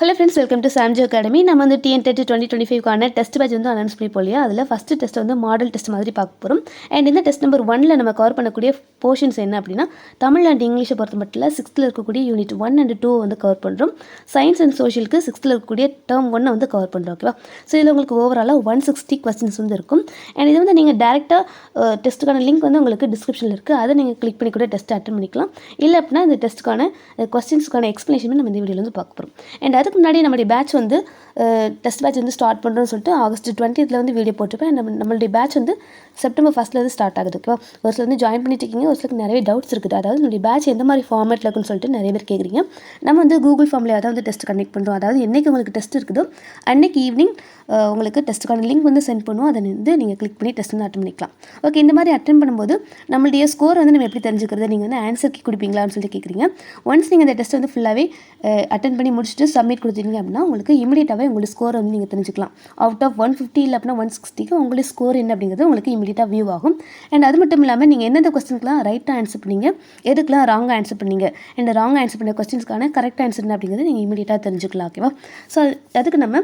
Hello friends, welcome to Samjo academy. நம்ம வந்து TNTET 2025 test batch வந்து அனௌன்ஸ் பண்ணி போலியா. அதில் ஃபஸ்ட்டு டெஸ்ட் வந்து மாடல் டெஸ்ட் மாதிரி பார்க்க போகிறோம். அண்ட் இந்த டெஸ்ட் நம்பர் 1ல் நம்ம கவர் பண்ணக்கூடிய போர்ஷன்ஸ் என்ன அப்படின்னா, தமிழ் அண்ட் இங்கிலீஷை பொறுத்த மட்டும் 6th இருக்கக்கூடிய யூனிட் 1 and 2 வந்து கவர் பண்ணுறோம். சயின்ஸ் அண்ட் சோஷியலுக்கு 6th இருக்கக்கூடிய டேர்ம் 1 வந்து கவர் பண்ணுறோம். ஓகேவா? ஸோ இதில் உங்களுக்கு ஓவராலாக 160 கொஸ்டின்ஸ் வந்து இருக்கும். அண்ட் இது வந்து நீங்கள் டேரெக்டாக டெஸ்ட்டுக்கான லிங்க் வந்து உங்களுக்கு டிஸ்கிரிப்ஷனில் இருக்குது. அதை நீங்கள் கிளிக் பண்ணி கூட டெஸ்ட் அட்டன் பண்ணிக்கலாம். இல்லை அப்படின்னா இந்த டெஸ்ட்டுக்கான கொஸ்டின்ஸ்க்கான எக்ஸ்ப்ளனேஷன் நம்ம இந்த வீடியோவில் வந்து பார்க்க போகிறோம். அண்ட் அதுக்கு முன்னாடி நம்மளுடைய பேட்ச் வந்து டெஸ்ட் பேட்ச் வந்து ஸ்டார்ட் பண்ணுறோன்னு சொல்லிட்டு August 20th வந்து வீடியோ போட்டிருப்பேன். நம்மளுடைய பேட்ச் வந்து September 1st ஸ்டார்ட் ஆகுது. ஓகேவா? ஒரு சில வந்து ஜாயின் பண்ணிட்டு இருக்கீங்க, ஒரு சிலருக்கு நிறைய டவுட்ஸ் இருக்குது. அதாவது நம்மளுடைய பேட்ச் எந்த மாதிரி ஃபார்மேட்டில் இருக்குன்னு சொல்லிட்டு நிறைய பேர் கேட்குறீங்க. நம்ம வந்து கூகுள் ஃபார்மில் அதாவது டெஸ்ட் கனெக்ட் பண்ணுறோம். அதாவது என்றைக்கு உங்களுக்கு டெஸ்ட் இருக்குதோ அன்றைக்கி ஈவினிங் உங்களுக்கு டெஸ்ட்டுக்கான லிங்க் வந்து சென்ட் பண்ணுவோம். அதை வந்து நீங்கள் கிளிக் பண்ணி டெஸ்ட் வந்து அட்டன் பண்ணிக்கலாம். ஓகே, இந்த மாதிரி அட்டன் பண்ணும்போது நம்மளுடைய ஸ்கோர் வந்து நம்ம எப்படி தெரிஞ்சுக்கிறது, நீங்கள் வந்து ஆன்சர் கீ கொடுப்பீங்களான்னு சொல்லி கேட்குறீங்க. ஒன்ஸ் நீங்கள் இந்த டெஸ்ட் வந்து ஃபுல்லாகவே அட்டன் பண்ணி முடிச்சுட்டு சப்மிட் கொடுத்தீங்க அப்படின்னா உங்களுக்கு இமீடியட்டாகவே உங்களுடைய ஸ்கோர் வந்து நீங்கள் தெரிஞ்சுக்கலாம். அவுட் ஆஃப் 150 இல்லை அப்படின்னா 160க்கு உங்களுடைய ஸ்கோர் என்ன அப்படிங்கிறது உங்களுக்கு இமீடியட்டாக வியூ ஆகும். அண்ட் அது மட்டும் இல்லாமல் நீங்கள் எந்தெந்த கொஸ்டின்ஸ்லாம் ரைட்டாக ஆன்சர் பண்ணீங்க, எதுக்கெலாம் ராங்காக ஆன்சர் பண்ணீங்க, அண்ட் ராங் ஆன்சர் பண்ண கொஸ்டின்ஸ்க்கான கரெக்ட் ஆன்சர் என்ன அப்படிங்கிறது நீங்கள் இமீடியட்டாக தெரிஞ்சுக்கலாம். ஓகேவா? ஸோ அதுக்கு நம்ம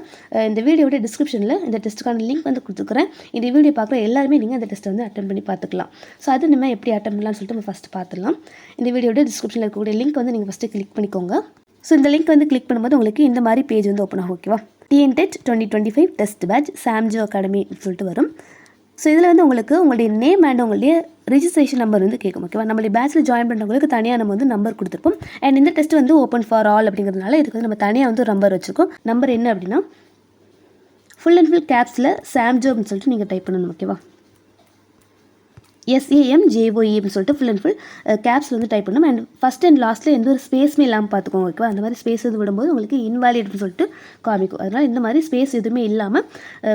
இந்த வீடியோட டிஸ்கிரிப்ஷனில் இந்த டெஸ்ட்டுக்கான லிங்க் வந்து கொடுத்துக்கிறேன். இந்த வீடியோ பார்க்குற எல்லாருமே நீங்கள் அந்த டெஸ்ட்டை வந்து அட்டன் பண்ணி பார்த்துக்கலாம். ஸோ அது நம்ம எப்படி அட்டன் பண்ணலாம்னு சொல்லிட்டு நம்ம ஃபஸ்ட்டு பார்த்துடலாம். இந்த வீடியோட டிஸ்கிரிப்ஷனில் இருக்கக்கூடிய லிங்க் வந்து நீங்கள் ஃபஸ்ட்டு கிளிக் பண்ணிக்கோங்க. ஸோ இந்த லிங்க் வந்து கிளிக் பண்ணும்போது உங்களுக்கு இந்த மாதிரி பேஜ் வந்து ஓப்பன் ஆகும். ஓகேவா? TNTET 2025 டெஸ்ட் பேட்ச் சாம்ஜோ அகாடமி சொல்லிட்டு வரும். ஸோ இதில் வந்து உங்களுக்கு உங்களுடைய நேம் அண்ட் உங்களுடைய ரிஜிஸ்ட்ரேஷன் நம்பர் வந்து கேட்கும். ஓகேவா? நம்மளுடைய பேட்சில் ஜாயின் பண்ணுறவங்களுக்கு தனியாக நம்ம வந்து நம்பர் கொடுத்துருப்போம். அண்ட் இந்த டெஸ்ட் வந்து ஓப்பன் ஃபார் ஆல் அப்படிங்கிறதுனால இதுக்கு வந்து நம்ம தனியாக வந்து நம்பர் வச்சுருக்கோம். நம்பர் என்ன அப்படின்னா ஃபுல் அண்ட் ஃபுல் கேப்ஸில் சாம்ஜோ அப்படின்னு சொல்லிட்டு நீங்கள் டைப் பண்ணணும். ஓகேவா? SAMJOE அப்படின்னு சொல்லிட்டு ஃபுல் அண்ட் ஃபுல் கேப்ஸ் வந்து டைப் பண்ணணும். அண்ட் ஃபஸ்ட் அண்ட் லாஸ்ட்டில் எந்த ஒரு ஸ்பேஸுமே இல்லாமல் பார்த்துக்கோங்க. ஓகேவா? அந்த மாதிரி ஸ்பேஸ் வந்து விடும்போது உங்களுக்கு இன்வாலிட் அப்படின்னு சொல்லிட்டு காமிக்கும். அதனால் இந்த மாதிரி ஸ்பேஸ் எதுவுமே இல்லாமல்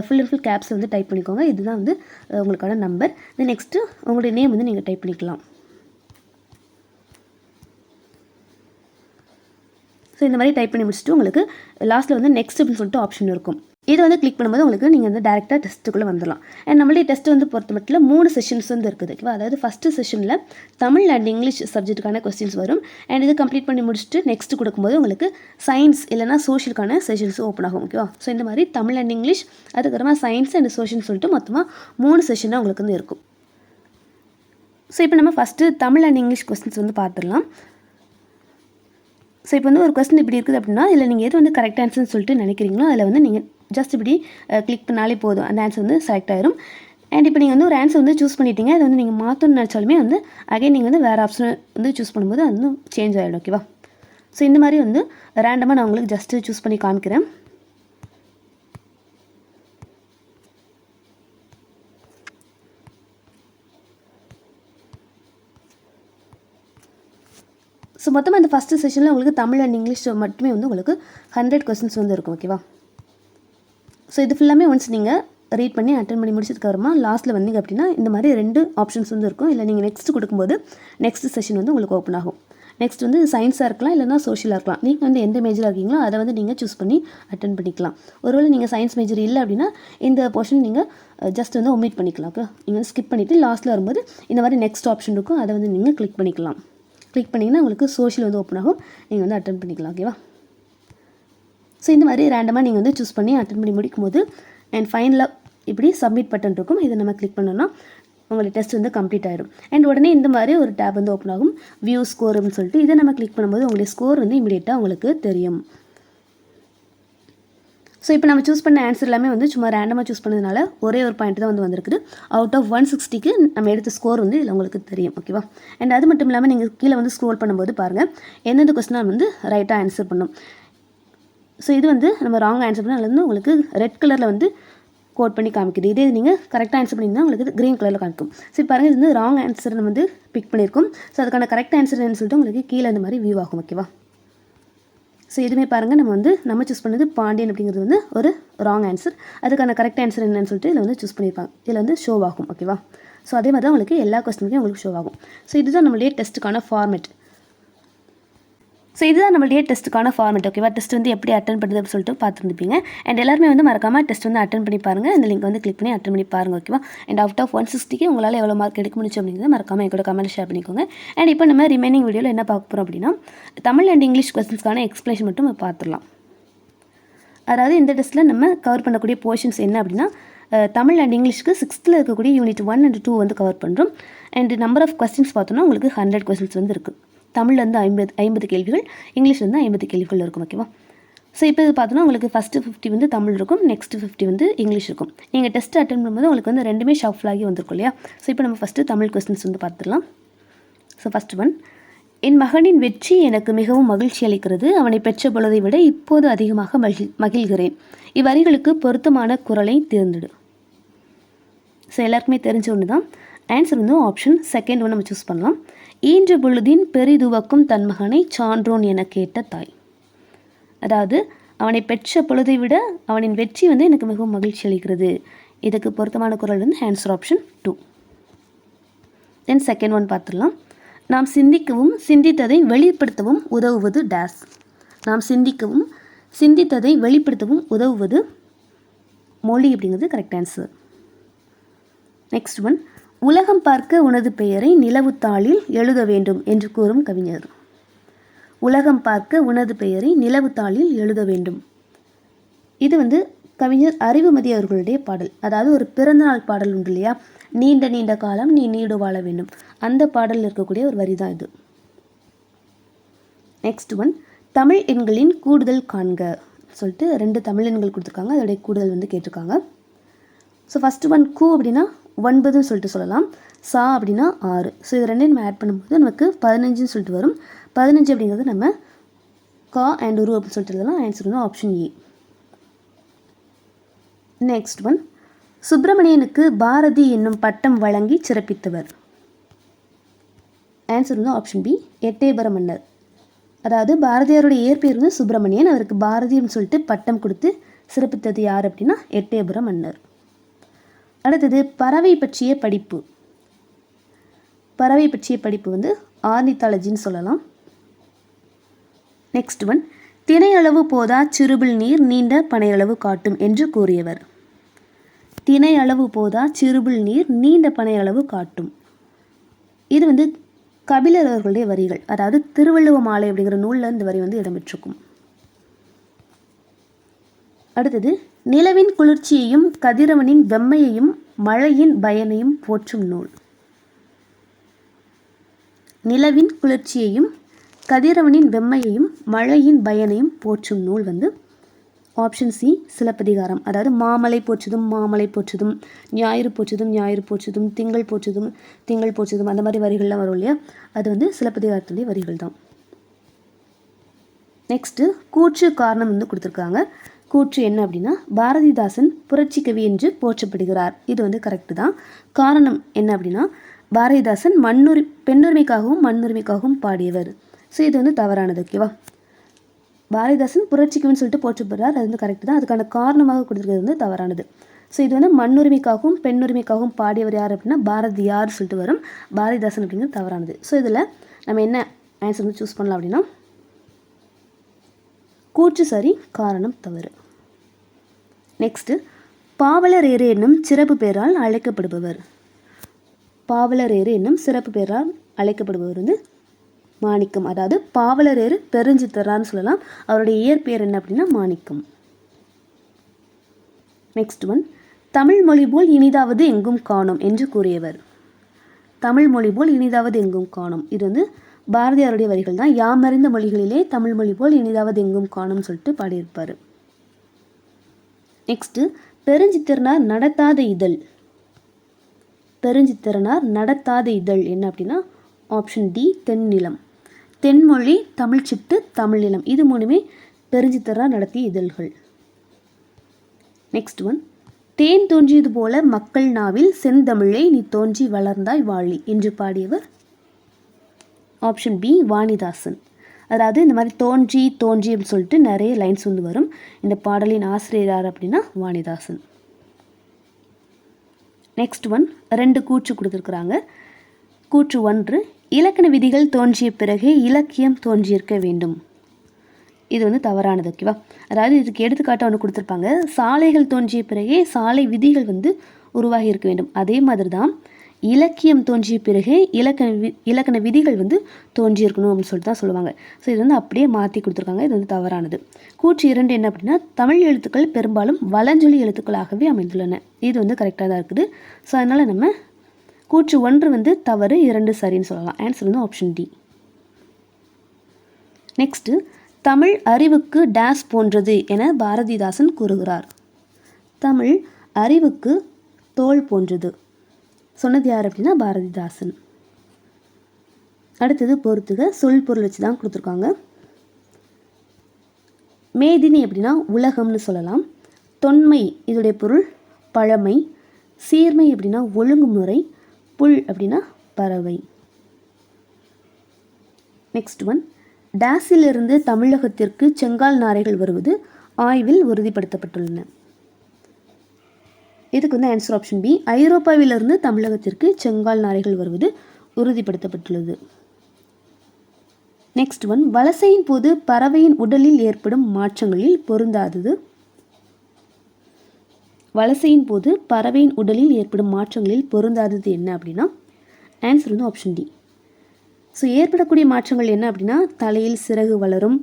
ஃபுல் அண்ட் ஃபுல் கேப்ஸ் வந்து டைப் பண்ணிக்கோங்க. இதுதான் வந்து உங்களுக்கான நம்பர். தென் நெக்ஸ்ட்டு உங்களுடைய நேம் வந்து நீங்கள் டைப் பண்ணிக்கலாம். ஸோ இந்த மாதிரி டைப் பண்ணி முடிச்சுட்டு உங்களுக்கு லாஸ்ட்டில் வந்து நெக்ஸ்ட் அப்படின்னு சொல்லிட்டு ஆப்ஷன் இருக்கும். இதை வந்து கிளிக் பண்ணும்போது உங்களுக்கு நீங்கள் வந்து டேரெக்டாக டெஸ்ட்டுக்குள்ளே வந்துடலாம். அண்ட் நம்மளுடைய டெஸ்ட் வந்து பொறுத்த மட்டும் 3 செஷன்ஸ் வந்து இருக்குது. ஓகேவா? அதாவது ஃபஸ்ட்டு செஷனில் தமிழ் அண்ட் இங்கிலீஷ் சப்ஜெக்ட்டுக்கான கொஸ்டின்ஸ் வரும். அண்ட் இது கம்ப்ளீட் பண்ணி முடிச்சுட்டு நெக்ஸ்ட் கொடுக்கும்போது உங்களுக்கு சயின்ஸ் இல்லைனா சோஷியலுக்கான செஷன்ஸ் ஓப்பன் ஆகும். ஓகேவா? ஸோ இந்த மாதிரி தமிழ் அண்ட் இங்கிலீஷ், அதுக்கப்புறமா சயின்ஸ் அண்ட் சோஷியல்னு சொல்லிட்டு மொத்தமாக 3 செஷனாக உங்களுக்கு வந்து இருக்கும். ஸோ இப்போ நம்ம first Tamil and English questions வந்து பார்த்துடலாம். ஸோ இப்போ வந்து ஒரு கொஸ்டின் இப்படி இருக்குது அப்படின்னா இதில் நீங்கள் எது வந்து கரெக்ட் ஆன்சர்னு சொல்லிட்டு நினைக்கிறீங்களோ அதில் வந்து நீங்கள் ஜஸ்ட் இப்படி கிளிக் பண்ணாலே போதும், அந்த ஆன்சர் வந்து செலக்ட் ஆயிரும். அண்ட் இப்போ நீங்கள் வந்து ஒரு ஆன்சர் வந்து சூஸ் பண்ணிட்டீங்க, அதை வந்து நீங்கள் மாற்றணும்னு நினச்சாலுமே வந்து அகைன் நீங்கள் வந்து வேறு ஆப்ஷன் வந்து சூஸ் பண்ணும்போது அது வந்து சேஞ்ச் ஆகிடும். ஓகேவா? ஸோ இந்த மாதிரி வந்து ரேண்டமாக நான் உங்களுக்கு ஜஸ்ட்டு சூஸ் பண்ணி காமிக்கிறேன். ஸோ மொத்தமாக இந்த ஃபஸ்ட்டு செஷனில் உங்களுக்கு தமிழ் அண்ட் இங்கிலீஷ் மட்டுமே வந்து உங்களுக்கு 100 கொஸ்டின்ஸ் வந்து இருக்கும். ஓகேவா? ஸோ இது ஃபுல்லாமே ஒன்ஸ் நீங்கள் ரீட் பண்ணி அட்டன் பண்ணி முடிச்சதுக்கப்புறமா லாஸ்ட்டில் வந்தீங்க அப்படின்னா இந்த மாதிரி 2 ஆப்ஷன்ஸ் வந்து இருக்கும். இல்லை நீங்கள் நெக்ஸ்ட் கொடுக்கும்போது நெக்ஸ்ட் செஷன் வந்து உங்களுக்கு ஓப்பன் ஆகும். நெக்ஸ்ட் வந்து சயின்ஸாக இருக்கலாம், இல்லைனா சோஷியலாக இருக்கலாம். நீங்கள் வந்து எந்த மேஜராக இருக்கீங்களோ அதை வந்து நீங்கள் சூஸ் பண்ணி அட்டன் பண்ணிக்கலாம். ஒருவேளை நீங்கள் சயின்ஸ் மேஜர் இல்லை அப்படின்னா இந்த போர்ஷன் நீங்கள் ஜஸ்ட் வந்து ஒமிட் பண்ணிக்கலாம். ஓகே, நீங்கள் வந்து ஸ்கிப் பண்ணிவிட்டு லாஸ்ட்டில் வரும்போது இந்த மாதிரி நெக்ஸ்ட் ஆப்ஷன் இருக்கும், அதை வந்து நீங்கள் கிளிக் பண்ணிக்கலாம். கிளிக் பண்ணிங்கன்னா உங்களுக்கு சோஷியல் வந்து ஓப்பன் ஆகும், நீங்கள் வந்து அட்டன் பண்ணிக்கலாம். ஓகேவா? ஸோ இந்த மாதிரி ரேண்டமாக நீங்கள் வந்து சூஸ் பண்ணி அட்டன் பண்ணி முடிக்கும் போது அண்ட் ஃபைனலாக இப்படி சப்மிட் பட்டன் இருக்கும், இதை நம்ம கிளிக் பண்ணோன்னா உங்களுக்கு டெஸ்ட் வந்து கம்ப்ளீட் ஆகிடும். அண்ட் உடனே இந்த மாதிரி ஒரு டேப் வந்து ஓப்பன் ஆகும், வியூ ஸ்கோர் அப்படின்னு சொல்லிட்டு. இதை நம்ம கிளிக் பண்ணும்போது உங்களுடைய ஸ்கோர் வந்து இமீடியட்டாக உங்களுக்கு தெரியும். ஸோ இப்போ நம்ம சூஸ் பண்ண ஆன்சர் எல்லாமே வந்து சும்மா ரேண்டமாக சூஸ் பண்ணதுனால ஒரே ஒரு பாயிண்ட் தான் வந்து வந்திருக்குது. அவுட் ஆஃப் 160க்கு நம்ம எடுத்த ஸ்கோர் வந்து இதில் உங்களுக்கு தெரியும். ஓகேவா? அண்ட் அது மட்டும் இல்லாமல் நீங்கள் கீழே வந்து ஸ்க்ரோல் பண்ணும்போது பாருங்கள் எந்தெந்த கொஸ்டினாக வந்து ரைட்டாக ஆன்சர் பண்ணும். ஸோ இது வந்து நம்ம ராங் ஆன்சர் பண்ணால் வந்து உங்களுக்கு ரெட் கலரில் வந்து கோட் பண்ணி காமிக்குது. இதே நீங்கள் கரெக்டாக ஆன்சர் பண்ணியிருந்தால் உங்களுக்கு க்ரீன் கலரில் காமிக்கும். ஸோ பாருங்கள், இது வந்து ராங் ஆன்சர் நம்ம வந்து பிக் பண்ணியிருக்கோம். ஸோ அதுக்கான கரெக்ட் ஆன்சர் என்னன்னு சொல்லிட்டு உங்களுக்கு கீழே இந்த மாதிரி வியூ ஆகும். ஓகேவா? ஸோ இதுவுமே பாருங்கள், நம்ம சூஸ் பண்ணது பாண்டியன் அப்படிங்கிறது வந்து ஒரு ராங் ஆன்சர். அதுக்கான கரெக்ட் ஆன்சர் என்னன்னு சொல்லிட்டு இதில் வந்து சூஸ் பண்ணியிருப்பாங்க, இதில் வந்து ஷோ ஆகும். ஓகேவா? ஸோ அதே மாதிரி தான் உங்களுக்கு எல்லா கொஸ்டினுக்கும் உங்களுக்கு ஷோ ஆகும். ஸோ இதுதான் நம்மளுடைய டெஸ்ட்டுக்கான ஃபார்மெட். ஸோ இதுதான் நம்மளுடைய டெஸ்ட்டுக்கான ஃபார்மெட். ஓகேவா? டெஸ்ட் வந்து எப்படி அட்டன் பண்ணுறது அப்படின்னு சொல்லிட்டு பார்த்துருப்பீங்க. அண்ட் எல்லாருமே வந்து மறக்காமல் டெஸ்ட் வந்து அட்டன் பண்ணி பாருங்கள். இந்த லிங்க் வந்து கிளிக் பண்ணி அட்டன் பண்ணி பாருங்கள். ஓகேவா? அண்ட் அவுட் ஆஃப் 160க்கு உங்களால் எவ்வளோ மார்க் எடுக்க முடிச்சு அப்படிங்கிறத மறக்காமல் எங்களோட கமெண்ட் ஷேர் பண்ணிக்கோங்க. அண்ட் இப்போ நம்ம ரிமைனிங் வீடியோவில் என்ன பார்க்க போகிறோம் அப்படின்னா தமிழ் அண்ட் இங்கிலீஷ் கொஸ்டின்ஸ்க்கான எக்ஸ்பிளேஷன் மட்டும் பார்த்துடலாம். அதாவது இந்த டெஸ்ட்டில் நம்ம கவர் பண்ணக்கூடிய போர்ஷன்ஸ் என்ன அப்படின்னா தமிழ் அண்ட் இங்கிலீஷ்க்கு 6th இருக்கக்கூடிய யூனிட் 1 and 2 வந்து கவர் பண்ணுறோம். அண்ட் நம்பர் ஆஃப் கொஸ்டின்ஸ் பார்த்தோன்னா உங்களுக்கு 100 கொஸ்டின்ஸ் வந்து இருக்குது. தமிழில் வந்து 50 கேள்விகள், இங்கிலீஷ் வந்து 50 கேள்விகள் இருக்கும். ஓகேவா? ஸோ இப்போ இது பார்த்தோன்னா உங்களுக்கு ஃபஸ்ட்டு 50 வந்து தமிழ் இருக்கும், நெக்ஸ்ட்டு 50 வந்து இங்கிலீஷ் இருக்கும். நீங்கள் டெஸ்ட் அட்டன் பண்ணும்போது உங்களுக்கு வந்து ரெண்டுமே ஷஃபிள் ஆகி வந்திருக்கும் இல்லையா? ஸோ இப்போ நம்ம ஃபஸ்ட்டு தமிழ் கொஸ்டின்ஸ் வந்து பார்த்துடலாம். ஸோ ஃபஸ்ட் ஒன், என் மகனின் வெற்றி எனக்கு மிகவும் மகிழ்ச்சி அளிக்கிறது. அவனை பெற்ற பொழுதை விட இப்போது அதிகமாக மகிழ்கிறேன். இவ்வரிகளுக்கு பொருத்தமான குரலை தேர்ந்தெடு. ஸோ எல்லாருக்குமே தெரிஞ்ச ஒன்று தான். ஆன்சர் வந்து ஆப்ஷன் செகண்ட் ஒன்று நம்ம சூஸ் பண்ணலாம். ஈன்ற பொழுதின் பெரிதுவக்கும் தன் மகனை சான்றோன் என கேட்ட தாய். அதாவது அவனை பெற்ற பொழுதை விட அவனின் வெற்றி வந்து எனக்கு மிகவும் மகிழ்ச்சி அளிக்கிறது. இதுக்கு பொருத்தமான குரல் வந்து answer option 2. Then second one பார்த்துடலாம். நாம் சிந்திக்கவும் சிந்தித்ததை வெளிப்படுத்தவும் உதவுவது டேஸ். நாம் சிந்திக்கவும் சிந்தித்ததை வெளிப்படுத்தவும் உதவுவது மொழி அப்படிங்கிறது கரெக்ட் ஆன்சர். நெக்ஸ்ட் ஒன், உலகம் பார்க்க உனது பெயரை நிலவுத்தாளில் எழுத வேண்டும் என்று கூறும் கவிஞர். உலகம் பார்க்க உனது பெயரை நிலவுத்தாளில் எழுத வேண்டும். இது வந்து கவிஞர் அறிவுமதி அவர்களுடைய பாடல். அதாவது ஒரு பிறந்தநாள் பாடல் உண்டு இல்லையா? நீண்ட நீண்ட காலம் நீ நீடு வாழ வேண்டும். அந்த பாடலில் இருக்கக்கூடிய ஒரு வரி தான் இது. நெக்ஸ்ட் ஒன், தமிழ் எண்களின் கூடுதல் காண்க சொல்லிட்டு 2 தமிழ் எண்கள் கொடுத்துருக்காங்க. அதோடைய கூடுதல் வந்து கேட்டிருக்காங்க. ஸோ ஃபஸ்ட்டு ஒன் கூ அப்படின்னா 9ன்னு சொல்லிட்டு சொல்லலாம். சா அப்படின்னா 6. ஸோ இது ரெண்டையும் நம்ம ஆட் பண்ணும்போது நமக்கு 15ன்னு சொல்லிட்டு வரும். 15 அப்படிங்கிறது நம்ம கா அண்ட் உரு அப்படின்னு சொல்லிட்டு எழுதலாம். ஆன்சர் வந்து ஆப்ஷன் ஏ. நெக்ஸ்ட் ஒன், சுப்பிரமணியனுக்கு பாரதி என்னும் பட்டம் வழங்கி சிறப்பித்தவர். ஆன்சர் வந்து ஆப்ஷன் பி, எட்டயபுர மன்னர். அதாவது பாரதியாருடைய இயற்பெயர் வந்து சுப்பிரமணியன், அவருக்கு பாரதின்னு சொல்லிட்டு பட்டம் கொடுத்து சிறப்பித்தது யார் அப்படின்னா எட்டயபுர மன்னர். அடுத்தது பறவை பற்றிய படிப்பு. பறவை பற்றிய படிப்பு வந்து ஆர்னித்தாலஜின்னு சொல்லலாம். நெக்ஸ்ட் ஒன், தினை அளவு போதா சிறுபிள் நீர் நீண்ட பனையளவு காட்டும் என்று கூறியவர். தினை அளவு போதா சிறுபிள் நீர் நீண்ட பனையளவு காட்டும். இது வந்து கபிலர் அவர்களுடைய வரிகள். அதாவது திருவள்ளுவ மாலை அப்படிங்கிற நூலில் இந்த வரி வந்து இடம்பெற்றிருக்கும். அடுத்தது, நிலவின் குளிர்ச்சியையும் கதிரவனின் வெம்மையையும் மழையின் பயனையும் போற்றும் நூல். நிலவின் குளிர்ச்சியையும் கதிரவனின் வெம்மையையும் மழையின் பயனையும் போற்றும் நூல் வந்து ஆப்ஷன் சி, சிலப்பதிகாரம். அதாவது மாமலை போற்றுதும் மாமலை போற்றுதும், ஞாயிறு போற்றுதும் ஞாயிறு போற்றுதும், திங்கள் போற்றுதும் திங்கள் போற்றுதும், அந்த மாதிரி வரிகள்லாம் வரும் இல்லையா? அது வந்து சிலப்பதிகாரத்துடைய வரிகள் தான். நெக்ஸ்ட்டு கூற்று காரணம் வந்து கொடுத்துருக்காங்க. கூற்று என்ன அப்படின்னா, பாரதிதாசன் புரட்சி கவி என்று போற்றப்படுகிறார். இது வந்து கரெக்டு தான். காரணம் என்ன அப்படின்னா, பாரதிதாசன் பெண்ணுரிமைக்காகவும் மண்ணுரிமைக்காகவும் பாடியவர். ஸோ இது வந்து தவறானது. ஓகேவா? பாரதிதாசன் புரட்சிக்குன்னு சொல்லிட்டு போற்றப்படுறார், அது வந்து கரெக்டு தான். அதுக்கான காரணமாக கொடுத்துருக்கிறது வந்து தவறானது. ஸோ இது வந்து மண்ணுரிமைக்காகவும் பெண்ணுரிமைக்காகவும் பாடியவர் யார் அப்படின்னா பாரதியார் சொல்லிட்டு வரும். பாரதிதாசன் அப்படிங்கிறது தவறானது. ஸோ இதில் நம்ம என்ன ஆன்சர் வந்து சூஸ் பண்ணலாம் அப்படின்னா கூற்று சரி, காரணம் தவறு. நெக்ஸ்ட்டு, பாவலரேறு என்னும் சிறப்பு பெயரால் அழைக்கப்படுபவர். பாவலரேறு என்னும் சிறப்பு பெயரால் அழைக்கப்படுபவர் வந்து மாணிக்கம். அதாவது பாவலரேறு பெருஞ்சித்திரரான்னு சொல்லலாம். அவருடைய இயற்பெயர் என்ன அப்படின்னா மாணிக்கம். நெக்ஸ்ட் ஒன், தமிழ் மொழி போல் இனிதாவது எங்கும் காணோம் என்று கூறியவர். தமிழ் மொழி போல் இனிதாவது எங்கும் காணோம். இது வந்து பாரதியாருடைய வரிகள் தான். யாமறிந்த மொழிகளிலே தமிழ் மொழி போல் இனிதாவது எங்கும் காணோம்னு சொல்லிட்டு பாடியிருப்பார். நெக்ஸ்ட்டு, பெருஞ்சித்திரனார் நடத்தாத இதழ். பெருஞ்சித்திரனார் நடத்தாத இதழ் என்ன அப்படின்னா ஆப்ஷன் டி, தென்னிலம். தென்மொழி, தமிழ்ச்சிட்டு, தமிழ்நிலம், இது மூணுமே பெருஞ்சித்திரனார் நடத்திய இதழ்கள். நெக்ஸ்ட் ஒன், தேன் தோன்றியது போல மக்கள் நாவில் செந்தமிழை நீ தோன்றி வளர்ந்தாய் வாழி என்று பாடியவர் ஆப்ஷன் பி, வாணிதாசன். அதாவது இந்த மாதிரி தோன்றி தோன்றி அப்படின்னு சொல்லிட்டு நிறைய லைன்ஸ் வந்து வரும். இந்த பாடலின் ஆசிரியர் யார் அப்படின்னா வாணிதாசன். நெக்ஸ்ட் ஒன், 2 கூற்று கொடுத்துருக்குறாங்க. கூற்று 1, இலக்கண விதிகள் தோன்றிய பிறகு இலக்கியம் தோன்றியிருக்க வேண்டும். இது வந்து தவறானது. ஓகேவா? அதாவது இதுக்கு எடுத்துக்காட்டாக ஒன்று கொடுத்துருப்பாங்க. சாலைகள் தோன்றிய பிறகே சாலை விதிகள் வந்து உருவாகி இருக்க வேண்டும். அதே மாதிரி தான் இலக்கியம் தோன்றிய பிறகு இலக்கண விதிகள் வந்து தோன்றியிருக்கணும் அப்படின்னு சொல்லிட்டு தான் சொல்லுவாங்க. ஸோ இது வந்து அப்படியே மாற்றி கொடுத்துருக்காங்க. இது வந்து தவறானது. கூற்று 2 என்ன அப்படின்னா, தமிழ் எழுத்துக்கள் பெரும்பாலும் வலஞ்சொலி எழுத்துக்களாகவே அமைந்துள்ளன. இது வந்து கரெக்டாக தான் இருக்குது. ஸோ அதனால் நம்ம கூற்று 1 வந்து தவறு, 2 சரின்னு சொல்லலாம். ஆன்சர் வந்து ஆப்ஷன் டி. நெக்ஸ்ட்டு, தமிழ் அறிவுக்கு டேஸ் போன்றது என பாரதிதாசன் கூறுகிறார். தமிழ் அறிவுக்கு தோல் போன்றது சொன்னது யார் அப்படின்னா பாரதிதாசன். அடுத்தது பொறுத்துக, சொல் பொருள் வச்சு தான் கொடுத்துருக்காங்க. மேதினி அப்படின்னா உலகம்னு சொல்லலாம். தொன்மை இதோடைய பொருள் பழமை. சீர்மை அப்படின்னா ஒழுங்குமுறை. புல் அப்படின்னா பறவை. நெக்ஸ்ட் ஒன், டேஸிலிருந்து தமிழகத்திற்கு செங்கால் நாரைகள் வருவது ஆய்வில் உறுதிப்படுத்தப்பட்டுள்ளன. இதுக்கு வந்து ஆன்சர் ஆப்ஷன் பி. ஐரோப்பாவிலிருந்து தமிழகத்திற்கு செங்கால் நாரைகள் வருவது உறுதிப்படுத்தப்பட்டுள்ளது. நெக்ஸ்ட் ஒன், வலசையின் போது பறவையின் உடலில் ஏற்படும் மாற்றங்களில் பொருந்தாதது. வலசையின் போது பறவையின் உடலில் ஏற்படும் மாற்றங்களில் பொருந்தாதது என்ன அப்படின்னா ஆன்சர் வந்து ஆப்ஷன் டி. ஸோ ஏற்படக்கூடிய மாற்றங்கள் என்ன அப்படின்னா, தலையில் சிறகு வளரும்,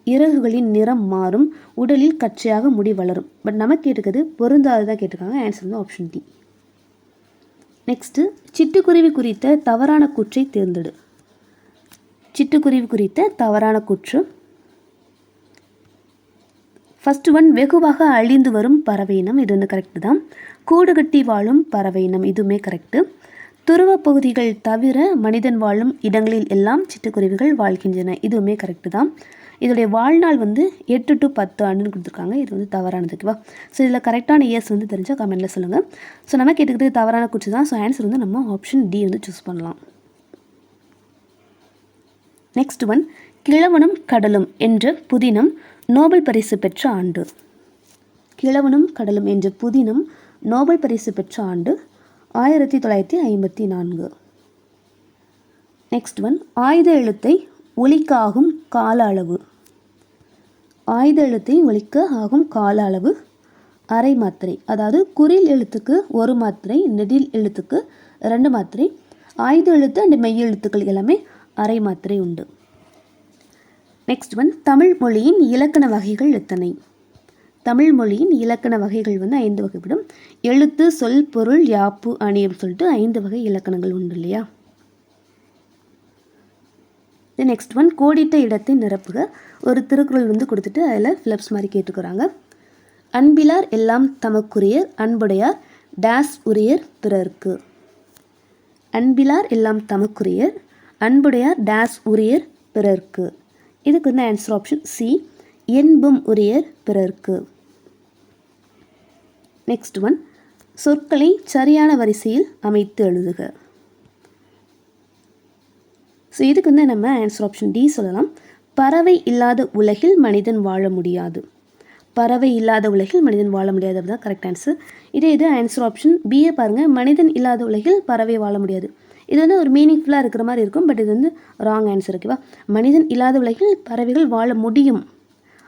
இறகுகளின் நிறம் மாறும், உடலில் கச்சையாக முடி வளரும். பட் நமக்கு கேட்டுக்கிறது பொருந்தாததாக கேட்டிருக்காங்க. ஆன்சர் வந்து ஆப்ஷன் டி. நெக்ஸ்ட்டு, சிட்டுக்குருவி குறித்த தவறான கூற்றை தேர்ந்தெடு. சிட்டுக்குருவி குறித்த தவறான கூற்று. ஃபர்ஸ்ட் ஒன், வெகுவாக அழிந்து வரும் பறவை இனம். இது வந்து கரெக்டு தான். கூடு கட்டி வாழும் பறவை இனம், இதுவுமே கரெக்டு. துருவ பகுதிகள் தவிர மனிதன் வாழும் இடங்களில் எல்லாம் சிட்டுக்குருவிகள் வாழ்கின்றன, இதுவுமே கரெக்டு தான். இதோடைய வாழ்நாள் வந்து 8 to 10 ஆண்டுன்னு கொடுத்துருக்காங்க. இது வந்து தவறானது. ஓகேவா? ஸோ இதில் கரெக்டான இயர்ஸ் வந்து தெரிஞ்சால் கமெண்ட்டில் சொல்லுங்கள். ஸோ நம்ம கேட்டுக்கிறது தவறான கூற்று தான். ஸோ ஆன்சர் வந்து நம்ம ஆப்ஷன் டி வந்து சூஸ் பண்ணலாம். நெக்ஸ்ட் ஒன், கிழவனும் கடலும் என்ற புதினம் நோபல் பரிசு பெற்ற ஆண்டு. கிழவனும் கடலும் என்ற புதினம் நோபல் பரிசு பெற்ற ஆண்டு 1954. நெக்ஸ்ட் ஒன், ஆயுத எழுத்தை ஒலிக்க ஆகும் கால அளவு. ஆயுத எழுத்தை ஒலிக்க ஆகும் கால அளவு அரை மாத்திரை. அதாவது குறில் எழுத்துக்கு 1 மாத்திரை, நெடில் எழுத்துக்கு 2 மாத்திரை, ஆயுத எழுத்து அண்ட் மெய் எழுத்துக்கள் எல்லாமே அரை மாத்திரை உண்டு. நெக்ஸ்ட் ஒன், தமிழ் மொழியின் இலக்கண வகைகள் எத்தனை? தமிழ் மொழியின் இலக்கண வகைகள் வந்து 5 வகைப்படும். எழுத்து, சொல், பொருள், யாப்பு, அணி அப்படின்னு சொல்லிட்டு 5 வகை இலக்கணங்கள் உண்டு இல்லையா? நெக்ஸ்ட் ஒன், கோடிட்ட இடத்தை நிரப்புக. ஒரு திருக்குறள் வந்து கொடுத்துட்டு அதில் ஃபிலப்ஸ் மாதிரி கேட்டுக்கிறாங்க. அன்பிலார் எல்லாம் தமக்குரியர், அன்புடையார் டேஸ் உரியர் பிறர்க்கு. அன்பிலார் எல்லாம் தமக்குரியர், அன்புடையார் டேஸ் உரியர் பிறர்க்கு. இதுக்கு வந்து ஆன்சர் ஆப்ஷன் சி, என்பும் உரியர் பிறர்க்கு. நெக்ஸ்ட் ஒன், சொற்களை சரியான வரிசையில் அமைத்து எழுதுக. ஸோ இதுக்கு வந்து நம்ம ஆன்சர் ஆப்ஷன் டி சொல்லலாம். பறவை இல்லாத உலகில் மனிதன் வாழ முடியாது. பறவை இல்லாத உலகில் மனிதன் வாழ முடியாது அப்படிதான் கரெக்ட் ஆன்சர். இது ஆன்சர் ஆப்ஷன் பிஏ பாருங்கள், மனிதன் இல்லாத உலகில் பறவை வாழ முடியாது. இது வந்து ஒரு மீனிங்ஃபுல்லாக இருக்கிற மாதிரி இருக்கும், பட் இது வந்து ராங் ஆன்சர். ஓகேவா? மனிதன் இல்லாத உலகில் பறவைகள் வாழ முடியும்,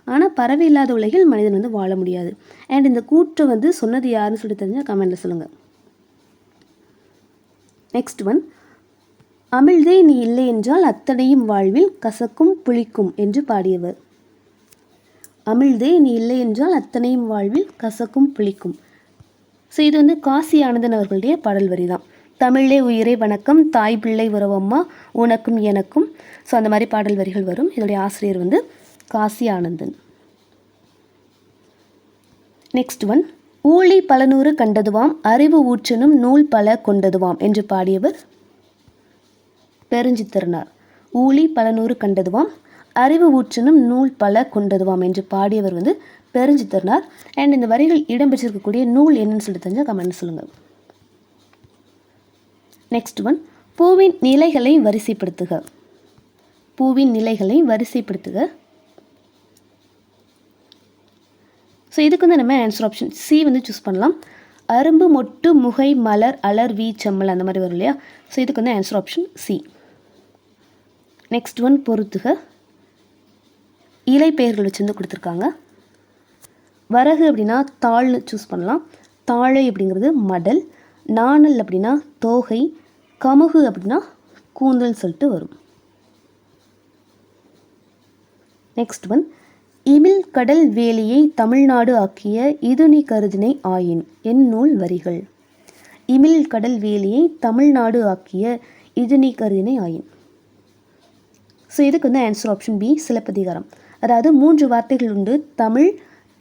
ஆனால் பறவை இல்லாத உலகில் மனிதன் வந்து வாழ முடியாது. அண்ட் இந்த கூற்று வந்து சொன்னது யாருன்னு சொல்லிட்டு தெரிஞ்சால் கமெண்ட்டில் சொல்லுங்கள். நெக்ஸ்ட் ஒன், அமிழ்தே நீ இல்லை என்றால் அத்தனையும் வாழ்வில் கசக்கும் புளிக்கும் என்று பாடியவர். அமிழ்தே நீ இல்லை என்றால் அத்தனையும் வாழ்வில் கசக்கும் புளிக்கும். ஸோ இது வந்து காசி ஆனந்தன் அவர்களுடைய பாடல் வரி தான். தமிழே உயிரே வணக்கம், தாய் பிள்ளை உறவம்மா உனக்கும் எனக்கும். ஸோ அந்த மாதிரி பாடல் வரிகள் வரும். இதோடைய ஆசிரியர் வந்து காசி ஆனந்தன். நெக்ஸ்ட் ஒன், ஊழி பல நூறு கண்டதுவாம், அறிவு ஊற்றனும் நூல் பல கொண்டதுவாம் என்று பாடியவர் பெருஞ்சித்திரனார். ஊழி பல நூறு கண்டதுவாம், அறிவு ஊற்றனும் நூல் பல கொண்டதுவாம் என்று பாடியவர் வந்து பெருஞ்சித்திரனார். அண்ட் இந்த வரிகள் இடம்பெற்றிருக்கக்கூடிய நூல் என்னன்னு சொல்லிட்டு தெரிஞ்சால் கமெண்ட் சொல்லுங்கள். நெக்ஸ்ட் ஒன், பூவின் நிலைகளை வரிசைப்படுத்துக. பூவின் நிலைகளை வரிசைப்படுத்துக. ஸோ இதுக்கு வந்து நம்ம ஆன்சர் ஆப்ஷன் சி வந்து சூஸ் பண்ணலாம். அரும்பு, மொட்டு, முகை, மலர், அலர், வீ, செம்மல் அந்த மாதிரி வரும் இல்லையா? ஸோ இதுக்கு வந்து answer option C. Next one, பொறுத்துக. இலை பெயர்கள் வச்சு வந்து கொடுத்துருக்காங்க. வரகு அப்படின்னா தாள்னு சூஸ் பண்ணலாம். தாழை அப்படிங்கிறது மடல். நாணல் அப்படின்னா தோகை, கமுகு அப்படின்னா கூந்தல் சொல்லிட்டு வரும். நெக்ஸ்ட் ஒன், இமில் கடல் வேலியை தமிழ்நாடு ஆக்கிய இது நீ கருதினை ஆயின் என் நூல் வரிகள். இமில் கடல் வேலியை தமிழ்நாடு ஆக்கிய இது நீ கருதினை ஆயின். ஸோ இதுக்கு வந்து ஆன்சர் ஆப்ஷன் பி, சிலப்பதிகாரம். அதாவது 3 வார்த்தைகள் உண்டு, தமிழ்,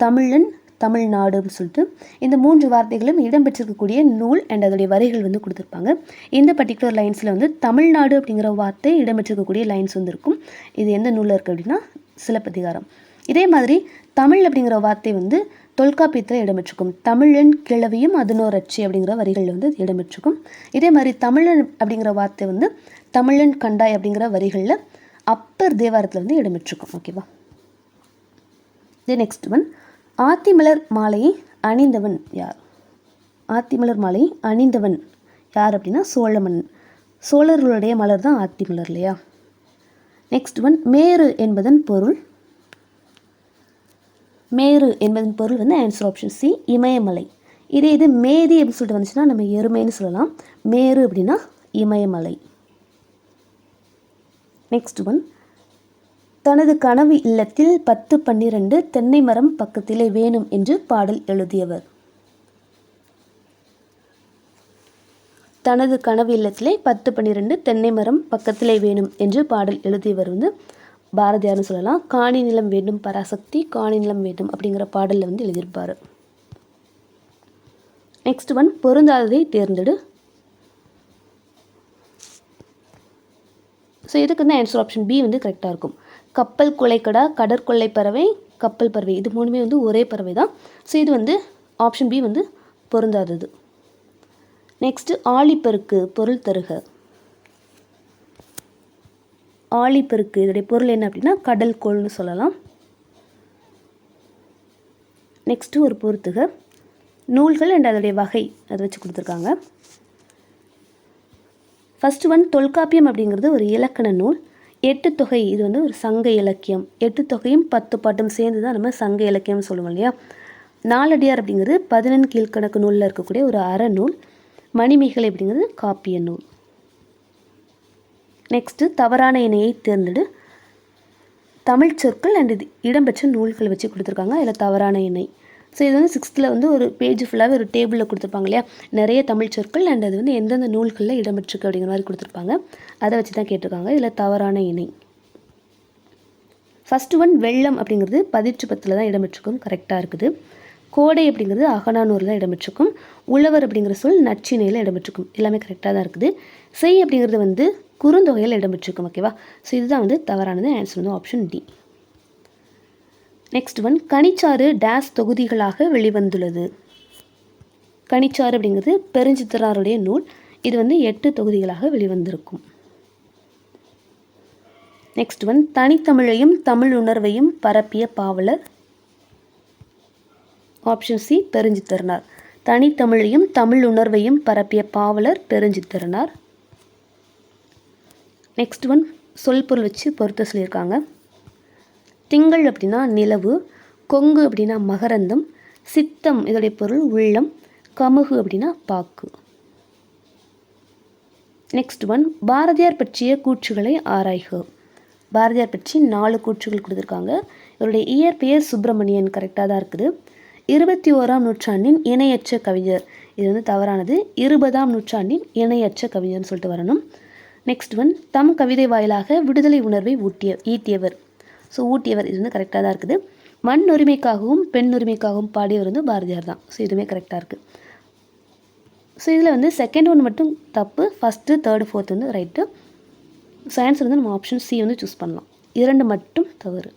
தமிழன், தமிழ்நாடு அப்படின்னு சொல்லிட்டு. இந்த 3 வார்த்தைகளும் இடம்பெற்றிருக்கக்கூடிய நூல் அண்ட் அதோடைய வரிகள் வந்து கொடுத்துருப்பாங்க. இந்த பர்டிகுலர் லைன்ஸில் வந்து தமிழ்நாடு அப்படிங்கிற வார்த்தை இடம்பெற்றிருக்கக்கூடிய லைன்ஸ் வந்து இருக்கும். இது எந்த நூலில் இருக்குது அப்படின்னா சிலப்பதிகாரம். இதே மாதிரி தமிழ் அப்படிங்கிற வார்த்தை வந்து தொல்காப்பியத்தில் இடம்பெற்றிருக்கும். தமிழன் கிழவியும் அதனோரட்சி அப்படிங்கிற வரிகளில் வந்து இடம்பெற்றிருக்கும். இதே மாதிரி தமிழன் அப்படிங்கிற வார்த்தை வந்து தமிழன் கண்டாய் அப்படிங்கிற வரிகளில் அப்பர் தேவாரத்தில் வந்து இடம்பெற்றிருக்கும். ஓகேவா? தி நெக்ஸ்ட் ஒன், ஆத்திமலர் மாலையை அணிந்தவன் யார்? ஆத்திமலர் மாலையை அணிந்தவன் யார் அப்படின்னா சோழமன். சோழர்களுடைய மலர் தான் ஆத்திமலர் இல்லையா? நெக்ஸ்ட் ஒன், மேரு என்பதன் பொருள். மேரு என்பதன் பொருள் வந்து ஆன்சர் ஆப்ஷன் சி, இமயமலை. இது மேதி அப்படின்னு சொல்லிட்டு வந்துச்சுன்னா நம்ம எருமைன்னு சொல்லலாம். மேரு அப்படின்னா இமயமலை. நெக்ஸ்ட் ஒன், தனது கனவு இல்லத்தில் 10-12 தென்னை மரம் பக்கத்திலே வேணும் என்று பாடல் எழுதியவர். தனது கனவு இல்லத்திலே 10-12 தென்னை மரம் பக்கத்திலே வேணும் என்று பாடல் எழுதியவர் வந்து பாரதியார்னு சொல்லலாம். காணி நிலம் வேண்டும் பராசக்தி, காணி நிலம் வேண்டும் அப்படிங்கிற பாடலில் வந்து எழுதியிருப்பார். நெக்ஸ்ட் ஒன், பொருந்தாததை தேர்ந்தெடு. ஸோ இதுக்கு வந்து ஆன்சர் ஆப்ஷன் பி வந்து கரெக்டாக இருக்கும். கப்பல் கொள்ளைக்கடா, கடற்கொள்ளை பறவை, கப்பல் பறவை, இது 3மே வந்து ஒரே பறவை தான். ஸோ இது வந்து ஆப்ஷன் பி வந்து பொருந்தாதது. நெக்ஸ்ட்டு, ஆழிப்பெருக்கு பொருள் தருக. ஆழிப்பெருக்கு இதோடைய பொருள் என்ன அப்படின்னா கடல் கோள்னு சொல்லலாம். நெக்ஸ்ட்டு ஒரு பொறுத்துக, நூல்கள் அண்ட் அதோடைய வகை அதை வச்சு கொடுத்துருக்காங்க. ஃபஸ்ட்டு ஒன், தொல்காப்பியம் அப்படிங்கிறது ஒரு இலக்கண நூல். 8 தொகை இது வந்து ஒரு சங்க இலக்கியம். 8 தொகையும் 10 பாட்டும் சேர்ந்து தான் நம்ம சங்க இலக்கியம்னு சொல்லுவோம் இல்லையா? நாலடியார் அப்படிங்கிறது 11 கீழ்கணக்கு நூலில் இருக்கக்கூடிய ஒரு அறநூல். மணிமேகலை அப்படிங்கிறது காப்பிய நூல். நெக்ஸ்ட்டு, தவறான இணையை தேர்ந்தெடு. தமிழ் சொற்கள் அண்ட் இது இடம்பெற்ற நூல்கள் வச்சு கொடுத்துருக்காங்க. அதில் தவறான இணை. ஸோ இது வந்து 6th வந்து ஒரு பேஜ் ஃபுல்லாகவே ஒரு டேபிளில் கொடுத்துருப்பாங்க இல்லையா? நிறைய தமிழ் சொற்கள் அண்ட் அது வந்து எந்தெந்த நூல்களில் இடம்பெற்றிருக்கு அப்படிங்கிற மாதிரி கொடுத்துருப்பாங்க. அதை வச்சு தான் கேட்டிருக்காங்க. இதில் தவறான இணை. ஃபஸ்ட்டு ஒன், வெள்ளம் அப்படிங்கிறது 18 தான் இடம்பெற்றிருக்கும். கரெக்டாக இருக்குது. கோடை அப்படிங்கிறது அகநானூரில் தான் இடம்பெற்றிருக்கும். உழவர் அப்படிங்கிற சொல் நச்சினையில் இடம்பெற்றிருக்கும். எல்லாமே கரெக்டாக தான் இருக்குது. செய் அப்படிங்கிறது வந்து குறுந்தொகையில் இடம்பெற்றிருக்கும். ஓகேவா? ஸோ இதுதான் வந்து தவறானது. ஆன்சர் வந்து ஆப்ஷன் டி. நெக்ஸ்ட் ஒன், கனிச்சாறு டேஸ் தொகுதிகளாக வெளிவந்துள்ளது. கனிச்சாறு அப்படிங்கிறது பெருஞ்சித்திரனாருடைய நூல். இது வந்து 8 தொகுதிகளாக வெளிவந்திருக்கும். நெக்ஸ்ட் ஒன், தனித்தமிழையும் தமிழ் உணர்வையும் பரப்பிய பாவலர். Option C, Perunchithiranar. தனித்தமிழையும் தமிழ் உணர்வையும் பரப்பிய பாவலர் பெருஞ்சித்திரனார். நெக்ஸ்ட் ஒன், சொல் பொருள் வச்சு பொறுத்த சொல்லியிருக்காங்க. திங்கள் அப்படின்னா நிலவு, கொங்கு அப்படின்னா மகரந்தம், சித்தம் இதோடைய பொருள் உள்ளம், கமுகு அப்படின்னா பாக்கு. நெக்ஸ்ட் ஒன், பாரதியார் பற்றிய கூற்றுகளை ஆராய்க. பாரதியார் பற்றி 4 கூற்றுகள் கொடுத்துருக்காங்க. இவருடைய இயற்பெயர் சுப்பிரமணியன். கரெக்டாக தான் இருக்குது. 21ஆம் நூற்றாண்டின் இணையற்ற கவிஞர். இது வந்து தவறானது. 20ஆம் நூற்றாண்டின் இணையற்ற கவிஞர்னு சொல்லிட்டு வரணும். நெக்ஸ்ட் ஒன், தம் கவிதை வாயிலாக விடுதலை உணர்வை ஈட்டியவர். ஸோ ஊட்டியவர், இது வந்து கரெக்டாக தான் இருக்குது. மண் உரிமைக்காகவும் பெண் உரிமைக்காகவும் பாடியவர் வந்து பாரதியார் தான். ஸோ இதுவுமே கரெக்டாக இருக்குது. ஸோ இதில் வந்து செகண்ட் ஒன் மட்டும் தப்பு, ஃபஸ்ட்டு தேர்டு ஃபோர்த் வந்து ரைட்டு. ஸோ ஆன்சர் வந்து நம்ம ஆப்ஷன் சி வந்து சூஸ் பண்ணலாம். 2 மட்டும் தவறு.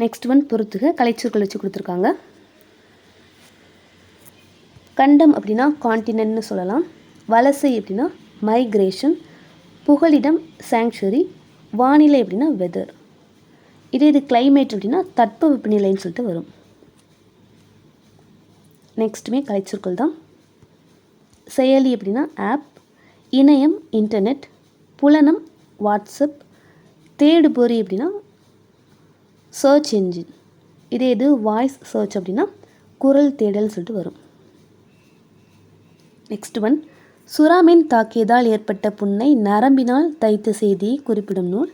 நெக்ஸ்ட் ஒன், பொறுத்துக கலைச்சொற்கள் வச்சு கொடுத்துருக்காங்க. கண்டம் அப்படின்னா கான்டினென்ட்னு சொல்லலாம். வலசை அப்படின்னா மைக்ரேஷன். புகலிடம் சாங்சுரி. வானிலை அப்படின்னா வெதர். இது கிளைமேட் அப்படின்னா தட்பவெப்பநிலைன்னு சொல்லிட்டு வரும். நெக்ஸ்ட்டுமே கலைச்சொற்கள் தான். செயலி அப்படின்னா ஆப். இணையம் இன்டர்நெட். புலனம் வாட்ஸ்அப். தேடுபொறி அப்படின்னா சர்ச் என்ஜின். இது வாய்ஸ் சர்ச் அப்படின்னா குரல் தேடல் சொல்லிட்டு வரும். நெக்ஸ்ட் ஒன், சுறாமீன் தாக்கியதால் ஏற்பட்ட புண்ணை நரம்பினால் தைத்த செய்தியை குறிப்பிடும் நூல்.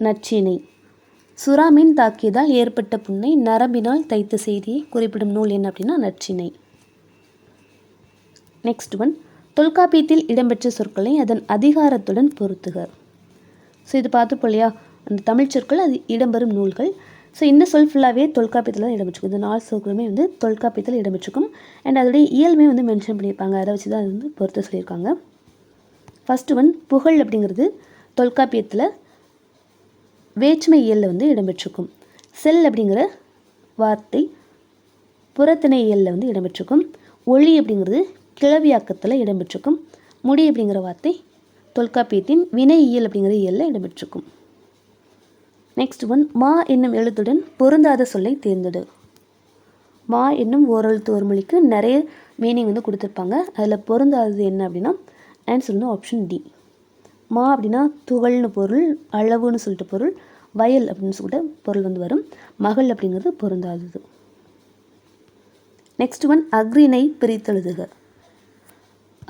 நற்றிணை. சுறாமீன் தாக்கியதால் ஏற்பட்ட புண்ணை நரம்பினால் தைத்த செய்தியை குறிப்பிடும் நூல் என்ன அப்படின்னா நற்றிணை. நெக்ஸ்ட் ஒன், தொல்காப்பியத்தில் இடம்பெற்ற சொற்களை அதன் அதிகாரத்துடன் பொருத்துக. ஸோ இது பார்த்துப்போம் இல்லையா, அந்த தமிழ் சொற்கள் அது இடம்பெறும் நூல்கள். ஸோ இந்த சொல் ஃபுல்லாகவே தொல்காப்பியத்தில் தான் இடம்பெற்றிருக்கும். இந்த 4 சொற்களுமே வந்து தொல்காப்பியத்தில் இடம்பெற்றிருக்கும். அண்ட் அதோடைய இயல்மே வந்து மென்ஷன் பண்ணியிருப்பாங்க. அதை வச்சு தான் அது வந்து பொருத்த சொல்லியிருக்காங்க. ஃபஸ்ட்டு ஒன், புகழ் அப்படிங்கிறது தொல்காப்பியத்தில் வேற்றுமை இயலில் வந்து இடம்பெற்றிருக்கும். செல் அப்படிங்கிற வார்த்தை புறத்திணை இயலில் வந்து இடம்பெற்றிருக்கும். ஒளி அப்படிங்கிறது கிளவியாக்கத்தில் இடம்பெற்றிருக்கும். முடி அப்படிங்கிற வார்த்தை தொல்காப்பியத்தின் வினை இயல் அப்படிங்கிற இயலில் இடம்பெற்றிருக்கும். நெக்ஸ்ட் ஒன், மா என்னும் எழுத்துடன் பொருந்தாத சொல்லை தேர்ந்தெடு. மா என்னும் ஓரெழுத்து ஒரு மொழிக்கு நிறைய மீனிங் வந்து கொடுத்துருப்பாங்க. அதில் பொருந்தாதது என்ன அப்படின்னா ஆன்சர் வந்து ஆப்ஷன் டி. மா அப்படின்னா துகள்னு பொருள், அளவுன்னு சொல்லிட்டு பொருள், வயல் அப்படின்னு சொல்லிட்டு பொருள் வந்து வரும். மகள் அப்படிங்கிறது பொருந்தாதது. நெக்ஸ்ட் ஒன், அக்ரிணை பிரித்தெழுதுக.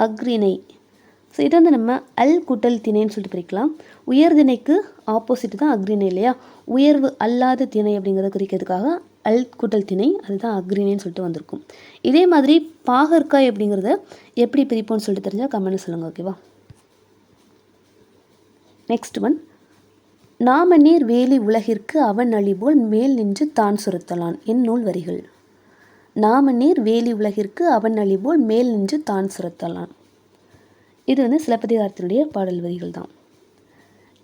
அக்ரிணை. ஸோ இதை வந்து நம்ம அல் கூட்டல் திணைன்னு சொல்லிட்டு பிரிக்கலாம். உயர்திணைக்கு ஆப்போசிட் தான் அக்ரிணை இல்லையா. உயர்வு அல்லாத திணை அப்படிங்கிறத குறிக்கிறதுக்காக அல் கூட்டல் திணை, அதுதான் அக்ரிணைன்னு சொல்லிட்டு வந்திருக்கும். இதே மாதிரி பாகற்காய் அப்படிங்கிறத எப்படி பிரிப்போம்னு சொல்லிட்டு தெரிஞ்சால் கமெண்ட் சொல்லுங்கள், ஓகேவா. நெக்ஸ்ட் ஒன், நாமநீர் வேலி உலகிற்கு அவன் அழிபோல் மேல் நின்று தான் சுரத்தலான் என் நூல் வரிகள். நாமநீர் வேலி உலகிற்கு அவன் அழிபோல் மேல் நின்று தான் சுரத்தலான். இது வந்து சிலப்பதிகாரத்தினுடைய பாடல் வரிகள் தான்.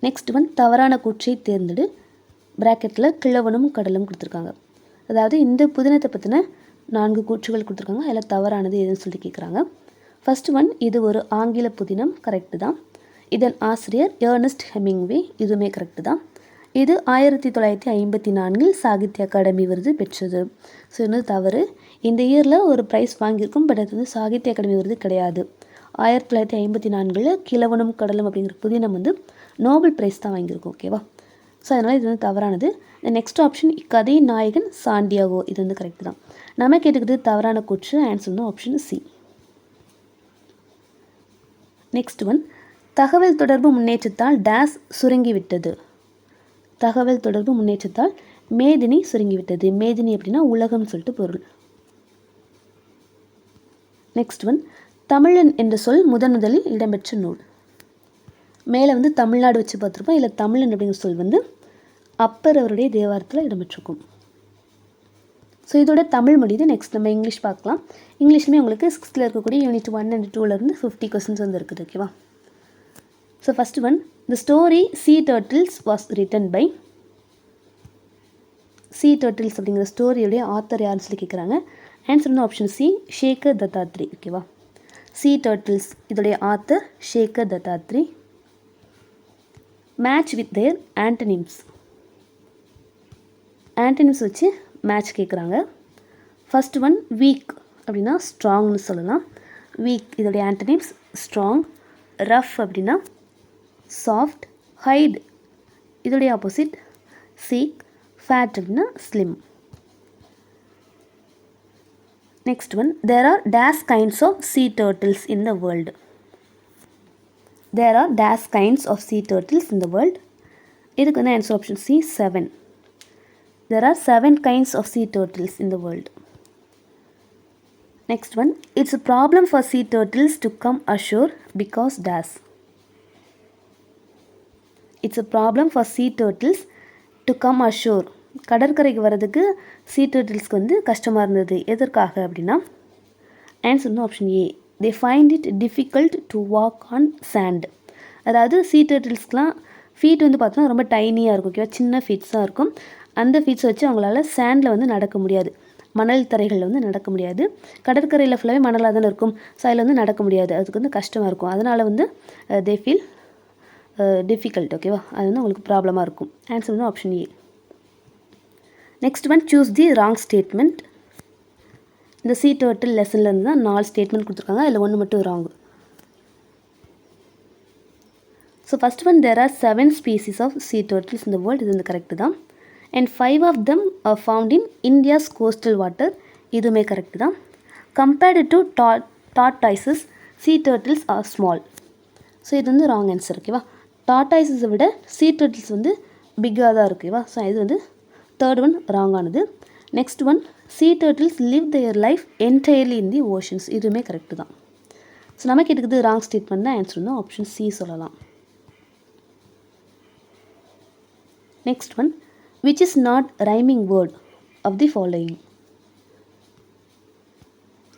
நெக்ஸ்ட் ஒன், தவறான கூற்றை தேர்ந்தெடு. பிராக்கெட்டில் கிழவனும் கடலும் கொடுத்துருக்காங்க. அதாவது இந்த புதினத்தை பற்றின 4 கூற்றுகள் கொடுத்துருக்காங்க. அதில் தவறானது எதுன்னு சொல்லிட்டு கேட்குறாங்க. ஃபர்ஸ்ட் ஒன், இது ஒரு ஆங்கில புதினம், கரெக்டு தான். இதன் ஆசிரியர் ஏர்னஸ்ட் ஹெமிங்வே, இதுவுமே கரெக்டு தான். இது 1954 சாகித்ய அகாடமி விருது பெற்றது. ஸோ இது வந்து தவறு. இந்த இயரில் ஒரு ப்ரைஸ் வாங்கியிருக்கும், பட் அது வந்து சாகித்ய அகாடமி விருது கிடையாது. 1954 கிழவனும் கடலும் அப்படிங்கிற புதினம் வந்து நோபல் ப்ரைஸ் தான் வாங்கியிருக்கும், ஓகேவா. ஸோ அதனால் இது வந்து தவறானது. நெக்ஸ்ட் ஆப்ஷன், இக்கதையின் நாயகன் சாண்டியாகோ, இது வந்து கரெக்டு தான். நம்ம கேட்டுக்கிறது தவறான கூற்று, ஆன்சர் வந்து ஆப்ஷன் சி. நெக்ஸ்ட் ஒன், தகவல் தொடர்பு முன்னேற்றத்தால் டேஸ் சுருங்கிவிட்டது. தகவல் தொடர்பு முன்னேற்றத்தால் மேதினி சுருங்கிவிட்டது. மேதினி அப்படின்னா உலகம்னு சொல்லிட்டு பொருள். நெக்ஸ்ட் ஒன், தமிழன் என்ற சொல் முதலில் இடம்பெற்ற நூல். மேலே வந்து தமிழ்நாடு வச்சு பார்த்துருப்போம். இல்லை தமிழன் அப்படிங்கிற சொல் வந்து அப்பர் அவருடைய தேவாரத்தில் இடம்பெற்றிருக்கும். ஸோ இதோட தமிழ் முடியுது. நெக்ஸ்ட் நம்ம இங்கிலீஷ் பார்க்கலாம். இங்கிலீஷ்லேயுமே உங்களுக்கு 6th இருக்கக்கூடிய யூனிட் 1 and 2 50 கொஸ்டின்ஸ் வந்து இருக்குது, ஓகேவா. So first one, the story sea turtles was written by. Sea turtles அப்படிங்கிற ஸ்டோரியுடைய ஆத்தர் யாருன்னு சொல்லி கேட்குறாங்க. ஆன்சர் வந்து ஆப்ஷன் சி, சேகர் தத்தாத்ரி, ஓகேவா. சீ டர்ட்டில்ஸ் இதோடைய author Shekhar Dattatri. Match with their antonyms. Antonyms வச்சு மேட்ச் கேட்குறாங்க. ஃபஸ்ட் ஒன், வீக் அப்படின்னா ஸ்ட்ராங்னு சொல்லலாம். வீக் இதோடைய ஆண்டனிம்ஸ் ஸ்ட்ராங். ரஃப் அப்படின்னா சாஃப்ட். ஹைட் இதோடைய ஆப்போசிட் சீக். ஃபேட் அப்படின்னா slim. Next one, there are dash kinds of sea turtles in the world. There are dash kinds of sea turtles in the world. இதுக்கு வந்து answer option C, 7. There are 7 kinds of sea turtles in the world. Next one, it's a problem for sea turtles to come ashore because dash. It's a problem for sea turtles to come ashore. கடற்கரைக்கு வர்றதுக்கு சீ டர்ட்டில்ஸ்க்கு வந்து கஷ்டமாக இருந்தது. எதற்காக அப்படின்னா answer வந்து option A, they find it difficult to walk on sand. அதாவது sea டர்ட்டில்ஸ்க்குலாம் feet வந்து பார்த்தோன்னா ரொம்ப டைனியாக இருக்கும், ஓகேவா. சின்ன ஃபீட்ஸாக இருக்கும். அந்த ஃபீட்ஸை வச்சு அவங்களால சாண்டில் வந்து நடக்க முடியாது, மணல் தரைகளில் வந்து நடக்க முடியாது. கடற்கரையில் ஃபுல்லாகவே மணலாக தானே இருக்கும், ஸோ அதில் வந்து நடக்க முடியாது, அதுக்கு வந்து கஷ்டமாக இருக்கும். அதனால் வந்து தே ஃபீல் டிஃபிகல்ட், ஓகேவா. அது வந்து உங்களுக்கு ப்ராப்ளமாக இருக்கும். ஆன்சர் வந்து option A. Next one, choose the wrong statement. இந்த சீ டர்ட்டில் லெசனில் இருந்து தான் 4 ஸ்டேட்மெண்ட் கொடுத்துருக்காங்க, அதில் 1 மட்டும் wrong. So first one, there are 7 species of sea turtles இந்த வேர்ல்டு, இது வந்து கரெக்டு தான். And 5 of them are found in India's coastal water, இதுவுமே கரெக்டு தான். Compared to tortoises, sea turtles are small. So இது வந்து ராங் ஆன்சர். ஓகேவா, டாட்டாய்ஸஸை விட sea turtles வந்து பிக்காக தான் இருக்குவா. ஸோ இது வந்து தேர்ட் ஒன் ராங் ஆனது. Next one, sea turtles live their life entirely in the oceans. இதுவுமே கரெக்டு தான். ஸோ நமக்கு எடுக்குது ராங் ஸ்டேட்மெண்ட் தான் ஆன்சர் வந்து ஆப்ஷன் சி சொல்லலாம். Next one, which is not rhyming word of the following.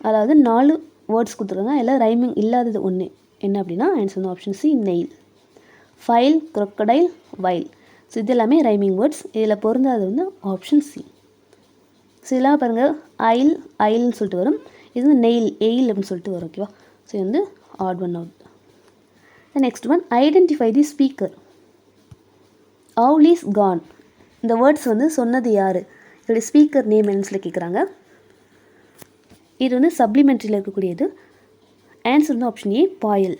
அதாவது 4 words கொடுத்துருக்காங்க, எல்லாம் ரைமிங் இல்லாதது ஒன்று என்ன அப்படின்னா ஆன்சர் வந்து option C nail. File, crocodile, while. So இது எல்லாமே ரைமிங் வேர்ட்ஸ். இதில் பொருந்தாது வந்து ஆப்ஷன் சி. ஸோ இதெல்லாம் பாருங்கள், ஐல்னு சொல்லிட்டு வரும். இது வந்து நெயில், எயில் அப்படின்னு சொல்லிட்டு வரும். ஓகேவா, ஸோ இது வந்து odd one out. Next one, identify the speaker. Owl is gone. இந்த வேர்ட்ஸ் வந்து சொன்னது யார், இதோடைய ஸ்பீக்கர் நேம் என்னன்னு சொல்லி கேட்குறாங்க. இது வந்து சப்ளிமெண்ட்ரியில் இருக்கக்கூடியது. ஆன்சர் வந்து ஆப்ஷன் ஏ பாயல்.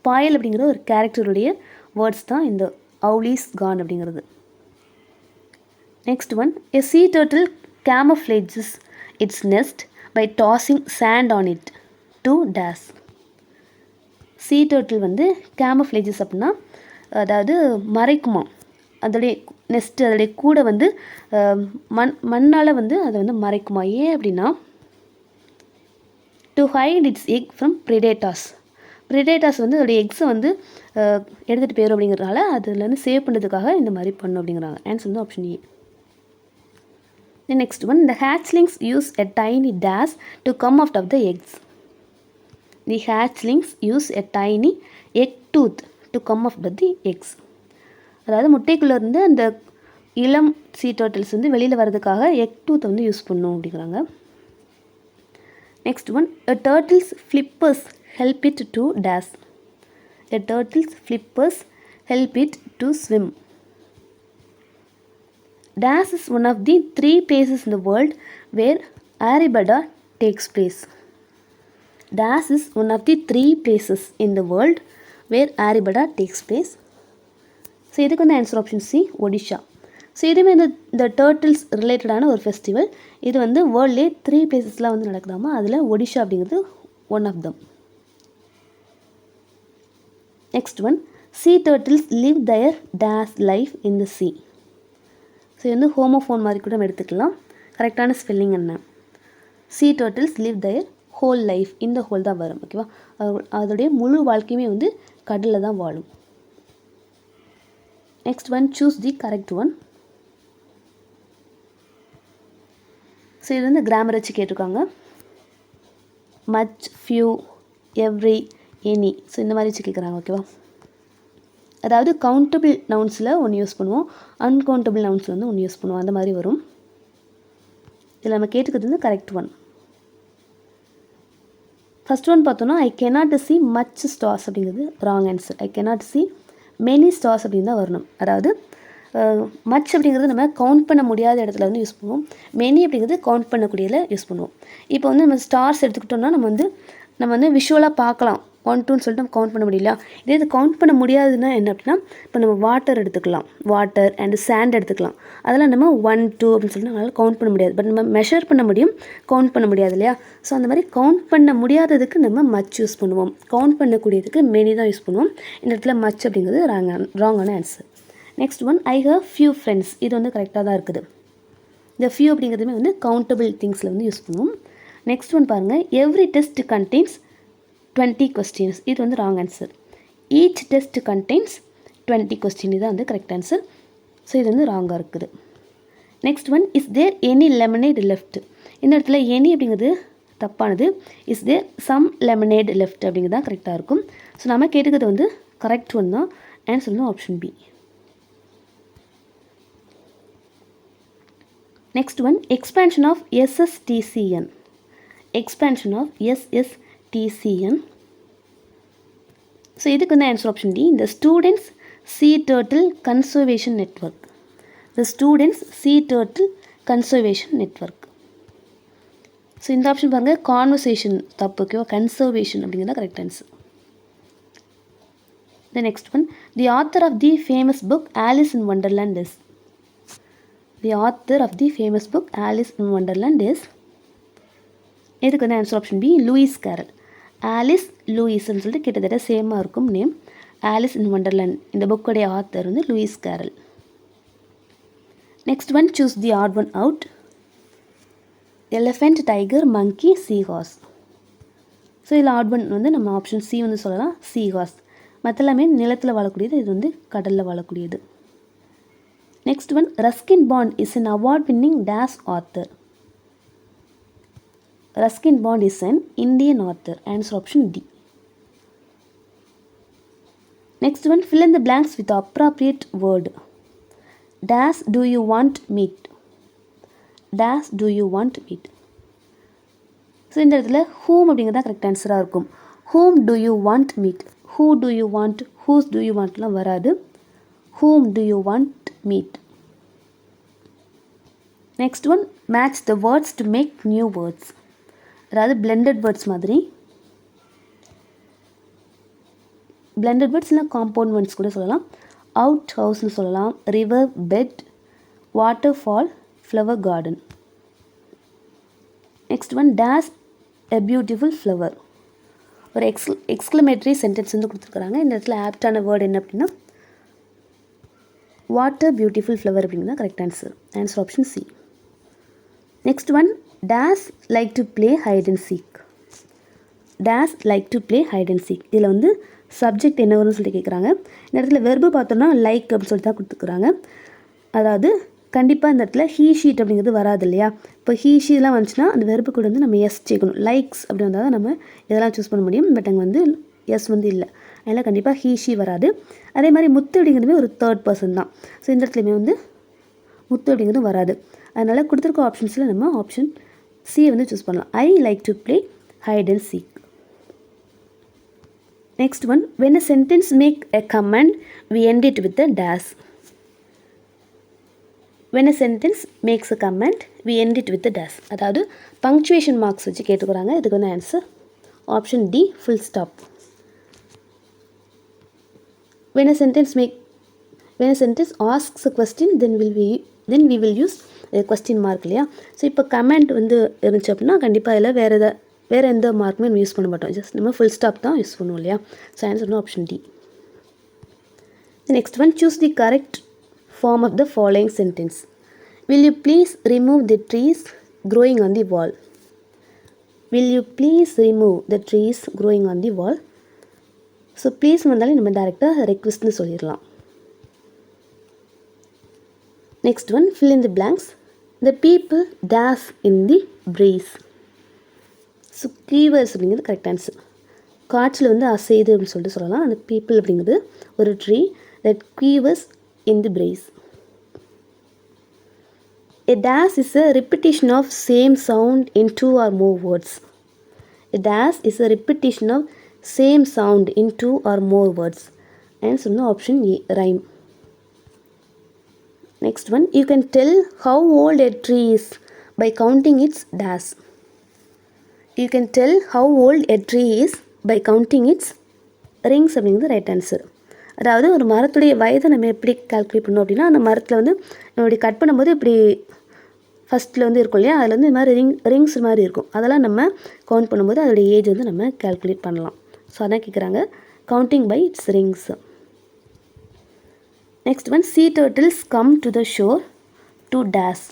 பாயல் அப்படிங்கிற ஒரு கேரக்டருடைய வேர்ட்ஸ் தான் இந்த owl is gone அப்படிங்கிறது. Next one, a sea turtle camouflages its nest by tossing sand on it to dash. sea turtle வந்து camouflages அப்படின்னா அதாவது மறைக்குமா, அதோடைய நெஸ்ட்டு அதோடைய கூடை வந்து மண்ணால் வந்து அதை வந்து மறைக்குமா. ஏன் அப்படின்னா to hide its egg from predators. Predators வந்து அதோடைய எக்ஸை வந்து எடுத்துகிட்டு போயிடும் அப்படிங்கிறதுனால அதுலேருந்து சேவ் பண்ணுறதுக்காக இந்த மாதிரி பண்ணும் அப்படிங்கிறாங்க. ஆன்சர் வந்து option A. Next one, the hatchlings use a tiny dash to come out of the eggs. The hatchlings use a tiny egg tooth to come out of the eggs. அதாவது முட்டைக்குள்ளேருந்து அந்த இளம் sea turtles வந்து வெளியில் வர்றதுக்காக egg டூத்தை வந்து use பண்ணும் அப்படிங்கிறாங்க. Next one, a turtle's flippers help it to dash. A turtle's flippers help it to swim. Dash is one of the 3 places in the world where Arabada takes place. Dash is one of the 3 places in the world where Arabada takes place. So இதுக்கு வந்து answer option C Odisha. So இதுவுமே இந்த turtles ரிலேட்டடான ஒரு festival. இது வந்து வேர்ல்ட்லே 3 பிளேசஸ்லாம் வந்து நடக்குதாமா, அதில் ஒடிஷா அப்படிங்கிறது one of them. Next one, sea turtles live their dash life in the sea. So இது வந்து ஹோமோஃபோன் மாதிரி கூட நம்ம எடுத்துக்கலாம். கரெக்டான ஸ்பெல்லிங் என்ன, sea turtles live their whole life, இந்த ஹோல் தான் வரும். ஓகேவா, அதோடைய முழு வாழ்க்கையுமே வந்து கடலில் தான் வாழும். Next one, choose the correct one. So இது வந்து கிராமர் வச்சு கேட்டிருக்காங்க. Much, few, every, any. So இந்த மாதிரி வச்சு கேட்குறாங்க. ஓகேவா, அதாவது கவுண்டபிள் நவுன்ஸில் ஒன்று யூஸ் பண்ணுவோம், அன்கவுண்டபிள் நவுன்ஸில் வந்து ஒன்று யூஸ் பண்ணுவோம், அந்த மாதிரி வரும். இதில் நம்ம கேட்டுக்கிறது வந்து கரெக்ட் ஒன். ஃபஸ்ட் ஒன் பார்த்தோன்னா I cannot see much stars அப்படிங்கிறது wrong answer. I cannot see many stars அப்படின்னு தான் வரணும். அதாவது மச் அப்படிங்கிறது நம்ம கவுண்ட் பண்ண முடியாத இடத்துல வந்து யூஸ் பண்ணுவோம், மெனி அப்படிங்கிறது கவுண்ட் பண்ணக்கூடியதில் யூஸ் பண்ணுவோம். இப்போ வந்து நம்ம ஸ்டார்ஸ் எடுத்துக்கிட்டோம்னா நம்ம வந்து விஷுவலாக பார்க்கலாம், 1 2ன்னு சொல்லிட்டு நம்ம கவுண்ட் பண்ண முடியல. இதே இது கவுண்ட் பண்ண முடியாதுன்னா என்ன அப்படின்னா, இப்போ நம்ம வாட்டர் எடுத்துக்கலாம், வாட்டர் அண்ட் சாண்ட் எடுத்துக்கலாம். அதெல்லாம் நம்ம 1 2 அப்படின்னு சொல்லிட்டு நம்மளால் கவுண்ட் பண்ண முடியாது. பட் நம்ம மெஷர் பண்ண முடியும், கவுண்ட் பண்ண முடியாது இல்லையா. ஸோ அந்த மாதிரி கவுண்ட் பண்ண முடியாததுக்கு நம்ம மச் யூஸ் பண்ணுவோம், கவுண்ட் பண்ணக்கூடியதுக்கு மெனி தான் யூஸ் பண்ணுவோம். இந்த இடத்துல மச் அப்படிங்கிறது ராங்கான answer. Next one, I have few friends. இது வந்து கரெக்டாக தான் இருக்குது. இந்த ஃபியூ அப்படிங்கிறதுமே வந்து கவுண்டபிள் திங்ஸில் வந்து யூஸ் பண்ணுவோம். நெக்ஸ்ட் ஒன் பாருங்கள், எவ்ரி டெஸ்ட் கண்டெய்ன்ஸ் 20 questions. இது வந்து wrong answer. Each test contains 20 questions. இதுதான் வந்து கரெக்ட் ஆன்சர். ஸோ இது வந்து ராங்காக இருக்குது. Next one, is there any lemonade left. இந்த இடத்துல எனி அப்படிங்கிறது தப்பானது. Is there some lemonade left அப்படிங்கிறது தான் கரெக்டாக இருக்கும். ஸோ நம்ம கேட்டுக்கிறது வந்து கரெக்ட் ஒன் தான். ஆன்சர் வந்து option B. Next one, expansion of SSTCN. Expansion of SSTCN. So இதுக்கு வந்து ஆன்சர் ஆப்ஷன் டி, இந்த students sea turtle conservation network. The students sea turtle conservation network. So இந்த ஆப்ஷன் பாருங்கள், கான்வர்சேஷன் தப்பு. ஓகேவா, conservation அப்படிங்கிறத correct answer. The next one, the author of the famous book Alice in Wonderland is. The author of the famous book Alice in Wonderland is. இதுக்கு வந்து answer option B, Lewis Carroll. Alice லூயிஸ்ன்னு சொல்லிட்டு கிட்டத்தட்ட சேமாக இருக்கும் name. Alice in Wonderland இந்த புக்கோடைய author வந்து Lewis Carroll. Next one, choose the odd one out. Elephant, tiger, monkey, seahorse. So இதில் ஆட் ஒன் வந்து நம்ம ஆப்ஷன் சி வந்து சொல்லலாம், சீஹார்ஸ். மற்ற எல்லாமே நிலத்தில் வாழக்கூடியது, இது வந்து கடலில் வாழக்கூடியது. Next one, Ruskin Bond is an award winning dash author. Ruskin Bond is an Indian author. Answer option D. Next one, fill in the blanks with the appropriate word. Dash do you want meat? Dash do you want meat? So இந்த இடத்துல whom அப்படிங்கிறதா correct ஆன்சராக இருக்கும். whom do you want meat? who do you want, whose do you wantலாம் வராது. whom do you want meat? Next one, match the words to make new words. அதாவது blended words மாதிரி. blended words இல்லை compound words கூட சொல்லலாம். Out ஹவுஸ்னு சொல்லலாம், riverbed, waterfall, flower garden. Next one, that's a beautiful flower. ஒரு exclamatory sentence வந்து கொடுத்துருக்குறாங்க. இந்த இடத்துல ஆப்டான வேர்டு என்ன அப்படின்னா வாட்டர் பியூட்டிஃபுல் ஃப்ளவர் அப்படிங்கிறது தான் correct answer. Answer option C. Next one, days like to play hide and seek. Days like to play hide and seek. இதில் வந்து சப்ஜெக்ட் என்ன வரும்னு சொல்லி கேட்குறாங்க. இந்த இடத்துல வெர்பு பார்த்தோன்னா லைக் அப்படின்னு சொல்லிட்டு தான் கொடுத்துருக்குறாங்க. அதாவது கண்டிப்பாக இந்த இடத்துல ஹீ ஷீட் அப்படிங்கிறது வராது இல்லையா. இப்போ ஹீ ஷீலாம் வந்துச்சுன்னா அந்த வெர்பு கூட வந்து நம்ம எஸ் சேர்க்கணும். லைக்ஸ் அப்படி வந்தால் தான் நம்ம இதெல்லாம் சூஸ் பண்ண முடியும். பட் அங்கே வந்து எஸ் வந்து இல்லை, அதனால் கண்டிப்பாக ஹீ ஷீ வராது. அதே மாதிரி முத்து அப்படிங்கிறதுமே ஒரு தேர்ட் பர்சன் தான். ஸோ இந்த இடத்துலையுமே வந்து முத்து அப்படிங்கிறது வராது. அதனால் கொடுத்துருக்க ஆப்ஷன்ஸில் நம்ம ஆப்ஷன் சியை வந்து சூஸ் பண்ணலாம். I like to play hide and seek. Next one, when a sentence make a command, we end it with a dash. When a sentence makes a command, we end it with a dash. அதாவது punctuation marks வச்சு கேட்டுக்கிறாங்க. இதுக்கு வந்து answer option D, full stop. When a sentence asks a question, then we will use a question mark இல்லையா. So இப்போ comment வந்து இருந்துச்சு அப்படின்னா கண்டிப்பாக இதில் வேறு எந்த மார்க்குமே நம்ம யூஸ் பண்ண மாட்டோம். ஜஸ்ட் நம்ம ஃபுல் ஸ்டாப் தான் யூஸ் பண்ணுவோம் இல்லையா. ஸோ ஆன்சர் வந்து option D. Next one, choose the correct form of the following sentence. Will you please remove the trees growing on the wall. Will you please remove the trees growing on the wall. So please வந்தாலே நம்ம டேரெக்டாக ரெக்வெஸ்ட்னு சொல்லிடலாம். நெக்ஸ்ட் one, fill in the blanks. The people dash in the breeze. So keywords அப்படிங்கிறது correct answer. காற்றில் வந்து அசைது அப்படின்னு சொல்லிட்டு சொல்லலாம். அந்த பீப்புள் அப்படிங்கிறது ஒரு tree. That quivers in the breeze. A dash is a repetition of same sound in two or more words. A dash is a repetition of same sound in two or more words. Answer no option A, rhyme. Next one, you can tell how old a tree is by counting its dash. You can tell how old a tree is by counting its rings அப்படிங்கிறது right answer. அதாவது ஒரு மரத்துடைய வயதை நம்ம எப்படி calculate பண்ணோம் அப்படின்னா அந்த மரத்தில் வந்து நம்ம இப்படி கட் பண்ணும்போது இப்படி ஃபஸ்ட்டில் வந்து இருக்கும் இல்லையா, அதில் வந்து இந்த மாதிரி ரிங்ஸ் மாதிரி இருக்கும். அதெல்லாம் நம்ம கவுண்ட் பண்ணும்போது அதோடைய ஏஜ் வந்து நம்ம கால்குலேட் பண்ணலாம். ஸோ அதான் கேட்குறாங்க, counting by its rings. Next one, sea turtles come to the shore to dash.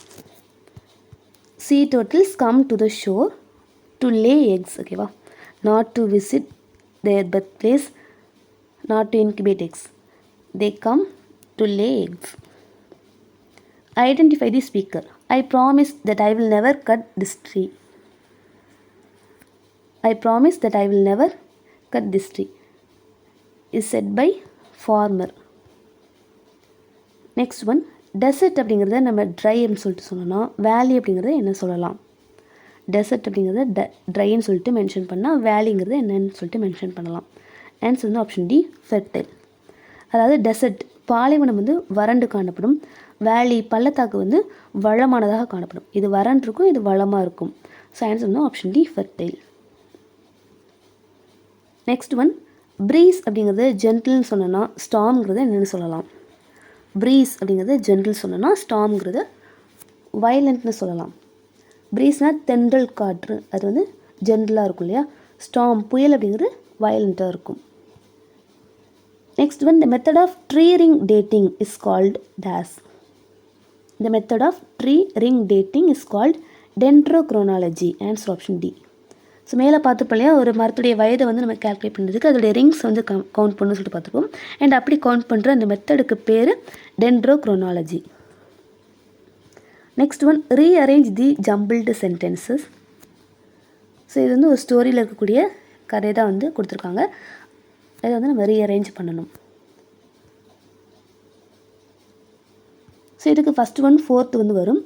Sea turtles come to the shore to lay eggs. ஓகேவா, not to visit their birthplace, not to incubate eggs. They come to lay eggs. Identify the speaker. I promise that I will never cut this tree. I promise that I will never cut this tree is said by farmer. Next one, desert அப்படிங்கிறத நம்ம try அப்படின்னு சொல்லிட்டு சொல்லலாம். வேலி அப்படிங்கிறத என்ன சொல்லலாம்? Dessert அப்படிங்கிறத ட்ரைன்னு சொல்லிட்டு மென்ஷன் பண்ணால் வேலிங்கிறத என்னன்னு சொல்லிட்டு மென்ஷன் பண்ணலாம். ஆன்சர் வந்து ஆப்ஷன் டி, ஃபெர்டைல். அதாவது டெசர்ட் பாலைவனம் வந்து வறண்டு காணப்படும், வேலி பள்ளத்தாக்கு வந்து வளமானதாக காணப்படும். இது வறண்டு இருக்கும், இது வளமாக இருக்கும். ஸோ ஆன்சர் வந்து option D, fertile. Next one, breeze அப்படிங்கிறது ஜென்டில்னு சொன்னோன்னா ஸ்டாம்ங்கிறத என்னென்னு சொல்லலாம்? ப்ரீஸ் அப்படிங்கிறது ஜென்டில் சொன்னோன்னா ஸ்டாம்ங்கிறத வயலண்ட்னு சொல்லலாம். ப்ரீஸ்னால் தென்றல் காற்று, அது வந்து ஜென்ரலாக இருக்கும் இல்லையா. ஸ்டார்ம் புயல் அப்படிங்கிறது வயலண்ட்டாக இருக்கும். Next one, the method of tree ring dating is called dash. The method of tree ring dating is called dendrochronology. Answer option D. So மேலே பார்த்துப்போம் ஒரு மரத்துடைய வயதை வந்து நம்ம கேல்குலேட் பண்ணுறதுக்கு அதோடைய ரிங்ஸ் வந்து கவுண்ட் பண்ணணும்னு சொல்லிட்டு பார்த்துப்போம். அண்ட் அப்படி கவுண்ட் பண்ணுற அந்த மெத்தடுக்கு பேர் டென்ட்ரோக்ரோனாலஜி. நெக்ஸ்ட் ஒன், ரீஅரேஞ்ச் தி ஜம்பிள்டு சென்டென்சஸ். ஸோ இது வந்து ஒரு ஸ்டோரியில் இருக்கக்கூடிய கதை தான் வந்து கொடுத்துருக்காங்க. அதை வந்து நம்ம ரீஅரேஞ்ச் பண்ணணும். ஸோ இதுக்கு ஃபஸ்ட் ஒன் ஃபோர்த் வந்து வரும்.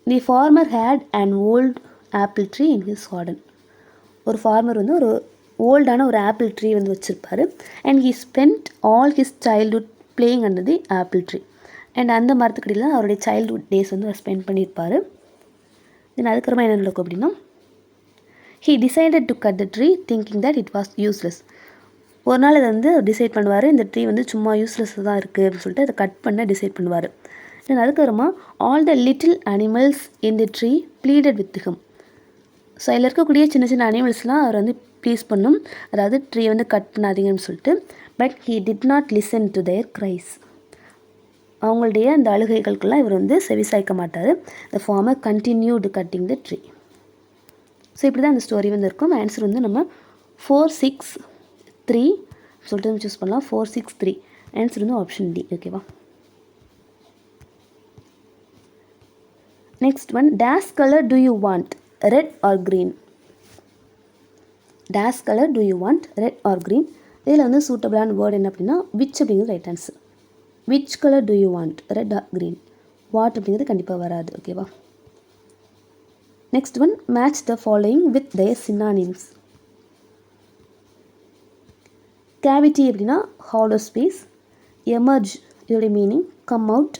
The farmer had and old apple tree in his garden. ஒரு ஃபார்மர் வந்து ஒரு ஓல்டான ஒரு ஆப்பிள் ட்ரீ வந்து வச்சுருப்பார். And he spend all his childhood playing under the apple tree. And அந்த மரத்துக்கடியில் தான் அவருடைய சைல்ட்ஹுட் டேஸ் வந்து அவர் ஸ்பெண்ட் பண்ணியிருப்பார். தென் அதுக்கப்புறமா என்ன நடக்கும் அப்படின்னா, he decided to cut the tree thinking that it was useless. ஒரு நாள் இதை வந்து டிசைட் பண்ணுவார், இந்த ட்ரீ வந்து சும்மா யூஸ்லெஸ்ஸாக தான் இருக்குது அப்படின்னு சொல்லிட்டு அதை கட் பண்ண டிசைட் பண்ணுவார். தென் அதுக்கப்புறமா all the little animals in the tree pleaded with him. So அதில் இருக்கக்கூடிய சின்ன சின்ன அனிமல்ஸ்லாம் அவர் வந்து ப்ளீஸ் பண்ணும், அதாவது ட்ரீ வந்து கட் பண்ணாதீங்கன்னு சொல்லிட்டு. But he did not listen to their cries. அவங்களுடைய அந்த அழுகைகளுக்கெல்லாம் இவர் வந்து செவிசாய்க்க மாட்டார். The farmer continued cutting the tree. So இப்படி தான் அந்த ஸ்டோரி வந்து இருக்கும். ஆன்சர் வந்து நம்ம 4, 6, 3 சொல்லிட்டு நம்ம சூஸ் பண்ணலாம். 4, 6, 3 ஆன்சர் வந்து ஆப்ஷன் டி. ஓகேவா. Next one, dash colour do you want, red or green. Dash colour do you want, red or green. இதில் வந்து சூட்டபிளான வேர்டு என்ன அப்படின்னா விச் அப்படிங்கிறது right answer. Which colour do you want, red or green. What அப்படிங்கிறது கண்டிப்பாக வராது. ஓகேவா. Next one, match the following with their synonyms. Cavity அப்படின்னா ஹாலோ ஸ்பேஸ். எமர்ஜ் இதோடைய மீனிங் கம் அவுட்.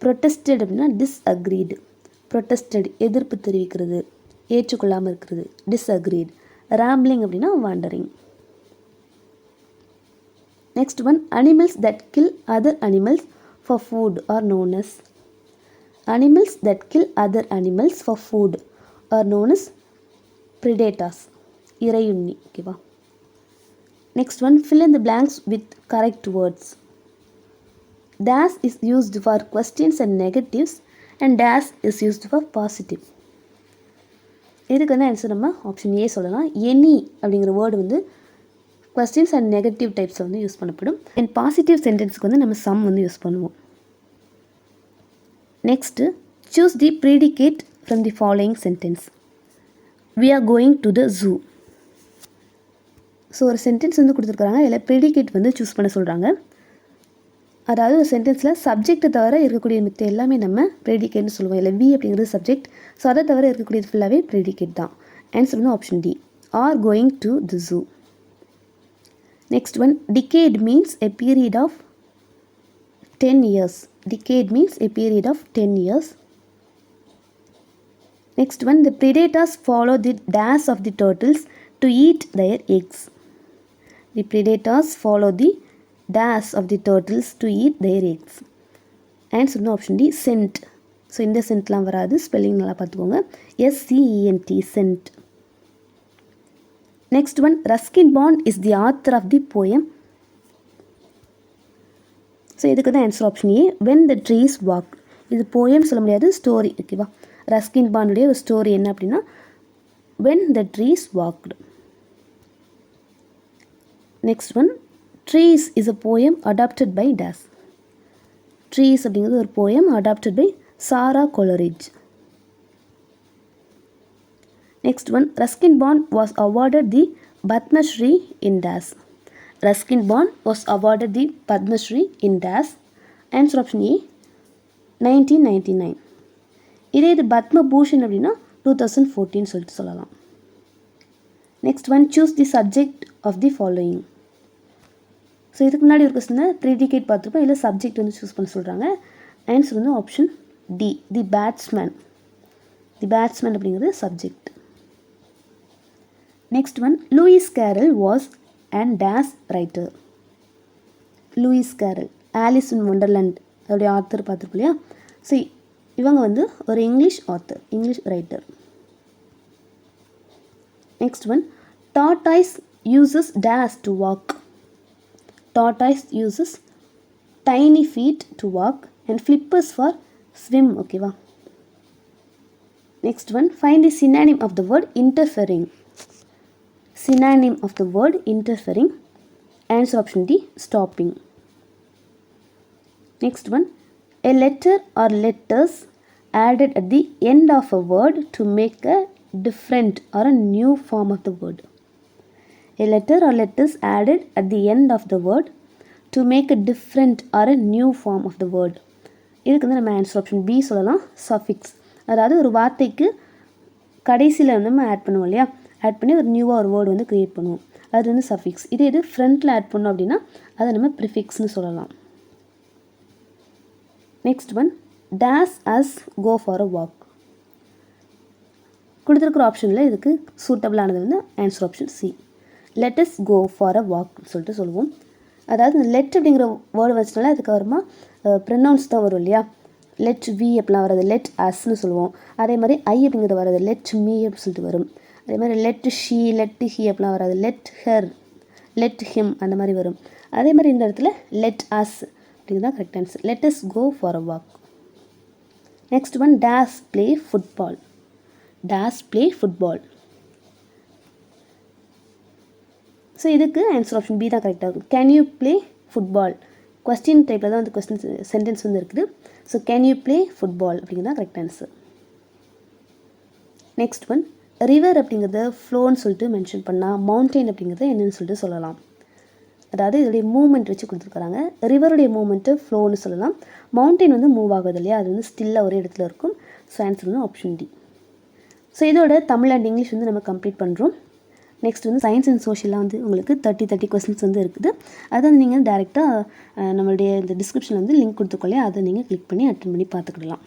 ப்ரொட்டஸ்டட் அப்படின்னா டிஸ்அக்ரீடு. ப்ரொட்டஸ்டட் எதிர்ப்பு தெரிவிக்கிறது, ஏற்றுக்கொள்ளாமல் இருக்கிறது, டிஸ்அக்ரீட். ராம்பிளிங் அப்படின்னா wandering. Next one, animals that kill other animals for food are known as. Animals that kill other animals for food are known as predators, இறையுண்ணி. ஓகேவா. Next one, fill in the blanks with correct words. Dash is used for questions and negatives and dash is used for positive. இதுக்கு வந்து answer நம்ம option A சொல்லலாம். Any அப்படிங்கிற word வந்து questions and negative டைப்ஸில் வந்து use பண்ணப்படும். And positive சென்டென்ஸுக்கு வந்து நம்ம சம் வந்து யூஸ் பண்ணுவோம். Next, choose the predicate from the following sentence. We are going to the zoo. So ஒரு சென்டென்ஸ் வந்து கொடுத்துருக்குறாங்க, இதில் ப்ரெடிகேட் வந்து சூஸ் பண்ண சொல்கிறாங்க. அதாவது ஒரு சென்டென்ஸில் சப்ஜெக்ட்டை தவிர இருக்கக்கூடிய மித்த எல்லாமே நம்ம ப்ரெடிகேட்னு சொல்லுவோம். இல்லை வி அப்படிங்கிறது சப்ஜெக்ட். ஸோ அதை தவிர இருக்கக்கூடியது ஃபுல்லாகவே ப்ரெடிகேட் தான். ஆன்சர் வந்து option D, are going to the zoo. Next one, decade means a period of 10 years. Decade means a period of 10 years. Next one, the predators follow the dash of the turtles to eat their eggs. The predators follow the dash of the turtles to eat their eggs. Answer no option D, scent. So இந்த சென்ட்லாம் வராது, spelling நல்லா பார்த்துக்கோங்க. SCENT, scent. Next one, Ruskin Bond is the author of the poem. So இதுக்கு தான் answer option A, when the trees walk. இது poem சொல்ல முடியாது, ஸ்டோரி. ஓகேவா. ரஸ்கின் பாண்டுடைய ஒரு ஸ்டோரி என்ன அப்படின்னா when the trees walked. Next one, trees is a poem adapted by dash. Trees அப்படிங்கிறது ஒரு poem adapted by Sara Coleridge. Next one, Ruskin Bond was awarded the Padmashri in dash. Ruskin Bond was awarded the Padmashri in dash. Answer option A, 1999. இதே இது பத்மபூஷன் அப்படின்னா 2014 சொல்லிட்டு சொல்லலாம். Next one, choose the subject of the following. So இதுக்கு முன்னாடி ஒரு question predicate பார்த்துருப்போம், இல்லை சப்ஜெக்ட் வந்து சூஸ் பண்ண சொல்கிறாங்க. ஆன்சர் வந்து option D, the batsman. The batsman அப்படிங்கிறது subject. Next one, Lewis Carroll was and dash writer. Lewis Carroll, Alice in Wonderland அதோடைய ஆத்தர் பார்த்துருப்போம் இல்லையா. ஸோ இவங்க வந்து ஒரு English author, English writer. Next one, tortoise uses dash to walk. Tortoise uses tiny feet to walk and flippers for swim. ஓகேவா? Next one, find the synonym of the word interfering. Synonym of the word interfering. Answer option D, stopping. Next one, a letter or letters added at the end of a word to make a different or a new form of the word. A letter or letters added at the end of the word to make a different or a new form of the word. இதுக்கு வந்து நம்ம answer option B சொல்லலாம், suffix. அதாவது ஒரு வார்த்தைக்கு கடைசியில் வந்து நம்ம ஆட் பண்ணுவோம் இல்லையா, ஆட் பண்ணி ஒரு நியூவாக ஒரு வேர்டு வந்து க்ரியேட் பண்ணுவோம், அது வந்து சஃபிக்ஸ். இது ஃப்ரண்ட்டில் ஆட் பண்ணோம் அப்படின்னா அதை நம்ம ப்ரிஃபிக்ஸ்னு சொல்லலாம். Next one, dash us go for a walk. கொடுத்துருக்குற ஆப்ஷனில் இதுக்கு சூட்டபிளானது வந்து answer option C, let us go for a walk சொல்லிட்டு சொல்லுவோம். அதாவது இந்த லெட் அப்படிங்கிற வேர்டு வச்சுனால அதுக்கப்புறமா ப்ரொனவுன்ஸ் தான் வரும் இல்லையா, லெட் வி அப்படிலாம் வராது, லெட் அஸ்ன்னு சொல்லுவோம். அதே மாதிரி ஐ அப்படிங்கிறது வராது, லெட் மீ அப்படின்னு சொல்லிட்டு வரும். அதே மாதிரி லெட் ஷீ, லெட் ஹி அப்படிலாம் வராது, லெட் ஹெர், லெட் ஹிம் அந்த மாதிரி வரும். அதே மாதிரி இந்த இடத்துல லெட் அஸ் அப்படிங்கிறது தான் correct answer, let us go for a walk. Next one, dash play football. Dash play football. So இதுக்கு ஆன்சர் ஆப்ஷன் பி தான் கரெக்டாக இருக்கும். Can you play football, question டைப்பில் தான் வந்து கொஸ்டின் சென்டென்ஸ் வந்து இருக்குது. So can you play football அப்படிங்கிறது தான் correct answer. Next one, river அப்படிங்கிறத ஃப்ளோன்னு சொல்லிட்டு மென்ஷன் பண்ணால் மவுண்டெயின் அப்படிங்கிறத என்னென்னு சொல்லிட்டு சொல்லலாம். அதாவது இதோடைய மூவ்மெண்ட் வச்சு கொடுத்துருக்குறாங்க. ரிவருடைய மூவ்மெண்ட்டு ஃப்ளோன்னு சொல்லலாம், மவுண்டெயின் வந்து மூவ் ஆகுது இல்லையா, அது வந்து ஸ்டில்லாக ஒரே இடத்துல இருக்கும். ஸோ ஆன்சர் வந்து ஆப்ஷன் டி. ஸோ இதோட தமிழ் அண்ட் இங்கிலீஷ் வந்து நம்ம கம்ப்ளீட் பண்ணுறோம். நெக்ஸ்ட் வந்து சயின்ஸ் அண்ட் சோஷியலாக வந்து உங்களுக்கு 30 கொஸ்டின்ஸ் வந்து இருக்குது. அதை வந்து நீங்கள் டேரெக்டாக நம்மளுடைய இந்த டிஸ்கிரிப்ஷனில் வந்து லிங்க் கொடுத்துக்கொள்ளே அதை நீங்கள் கிளிக் பண்ணி அட்டென்ட் பண்ணி பார்த்துக்கிடலாம்.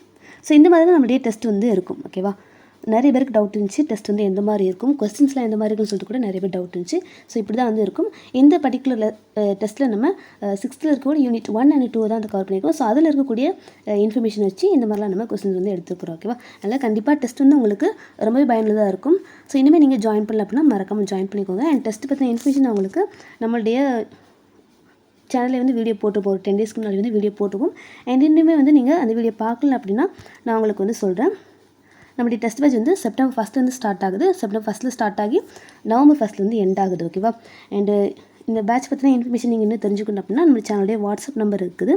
ஸோ இந்த மாதிரி தான் நம்மளுடைய டெஸ்ட் வந்து இருக்கும். ஓகேவா? நிறைய பேருக்கு டவுட் இருந்துச்சு டெஸ்ட் வந்து எந்த மாதிரி இருக்கும், கொஸ்டின்ஸ்லாம் எந்த மாதிரி இருக்குன்னு சொல்லிட்டு கூட நிறைய பேர் டவுட் இருந்துச்சு. ஸோ இப்படி தான் வந்து இருக்கும். இந்த பர்டிகுலர் டெஸ்ட்டில் நம்ம 6th இருக்கக்கூடிய யூனிட் 1 and 2 தான் வந்து கவர் பண்ணியிருக்கோம். ஸோ அதில் இருக்கக்கூடிய இன்ஃபர்மேஷன் வச்சு இந்த மாதிரிலாம் நம்ம கொஸ்டின்ஸ் வந்து எடுத்துக்கிறோம். ஓகேவா? அதனால் கண்டிப்பாக டெஸ்ட் வந்து உங்களுக்கு ரொம்பவே பயனுள்ளதாக இருக்கும். ஸோ இனிமேல் நீங்கள் ஜாயின் பண்ணல அப்படின்னா மறக்காமல் ஜாயின் பண்ணிக்கோங்க. அண்ட் டெஸ்ட் பற்றின இன்ஃபர்மேஷன் உங்களுக்கு நம்மளுடைய சேனலில் வந்து வீடியோ போட்டுப்போம், 10 daysக்கு முன்னாடி வந்து வீடியோ போட்டுப்போம். அண்ட் இன்னுமே வந்து நீங்கள் அந்த வீடியோ பார்க்கல அப்படின்னா நான் உங்களுக்கு வந்து சொல்கிறேன். நம்மளுடைய டெஸ்ட் பேட்ச் வந்து செப்டம்பர் 1 ஸ்டார்ட் ஆகுது. செப்டம்பர் 1 ஸ்டார்ட் ஆகி நவம்பர் 1 எண்ட் ஆகுது. ஓகேவா? அண்டு இந்த பேட்ச் பற்றின இன்ஃபர்மேஷன் நீங்கள் இன்னும் தெரிஞ்சுக்கணும் அப்படின்னா நம்ம சேனலுடைய வாட்ஸ்அப் நம்பர் இருக்குது,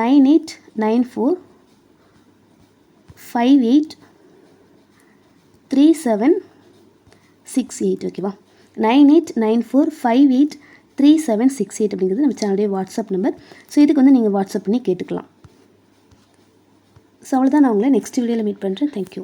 9894583768. ஓகேவா? 9894583768 அப்படிங்கிறது நம்ம சேனலுடைய வாட்ஸ்அப் நம்பர். ஸோ இதுக்கு வந்து நீங்கள் வாட்ஸ்அப் பண்ணி கேட்டுக்கலாம். ஸோ அவ்வளோதான், நான் உங்களை நெக்ஸ்ட் வீடியோவில் மீட் பண்ணுறேன். தேங்க்யூ.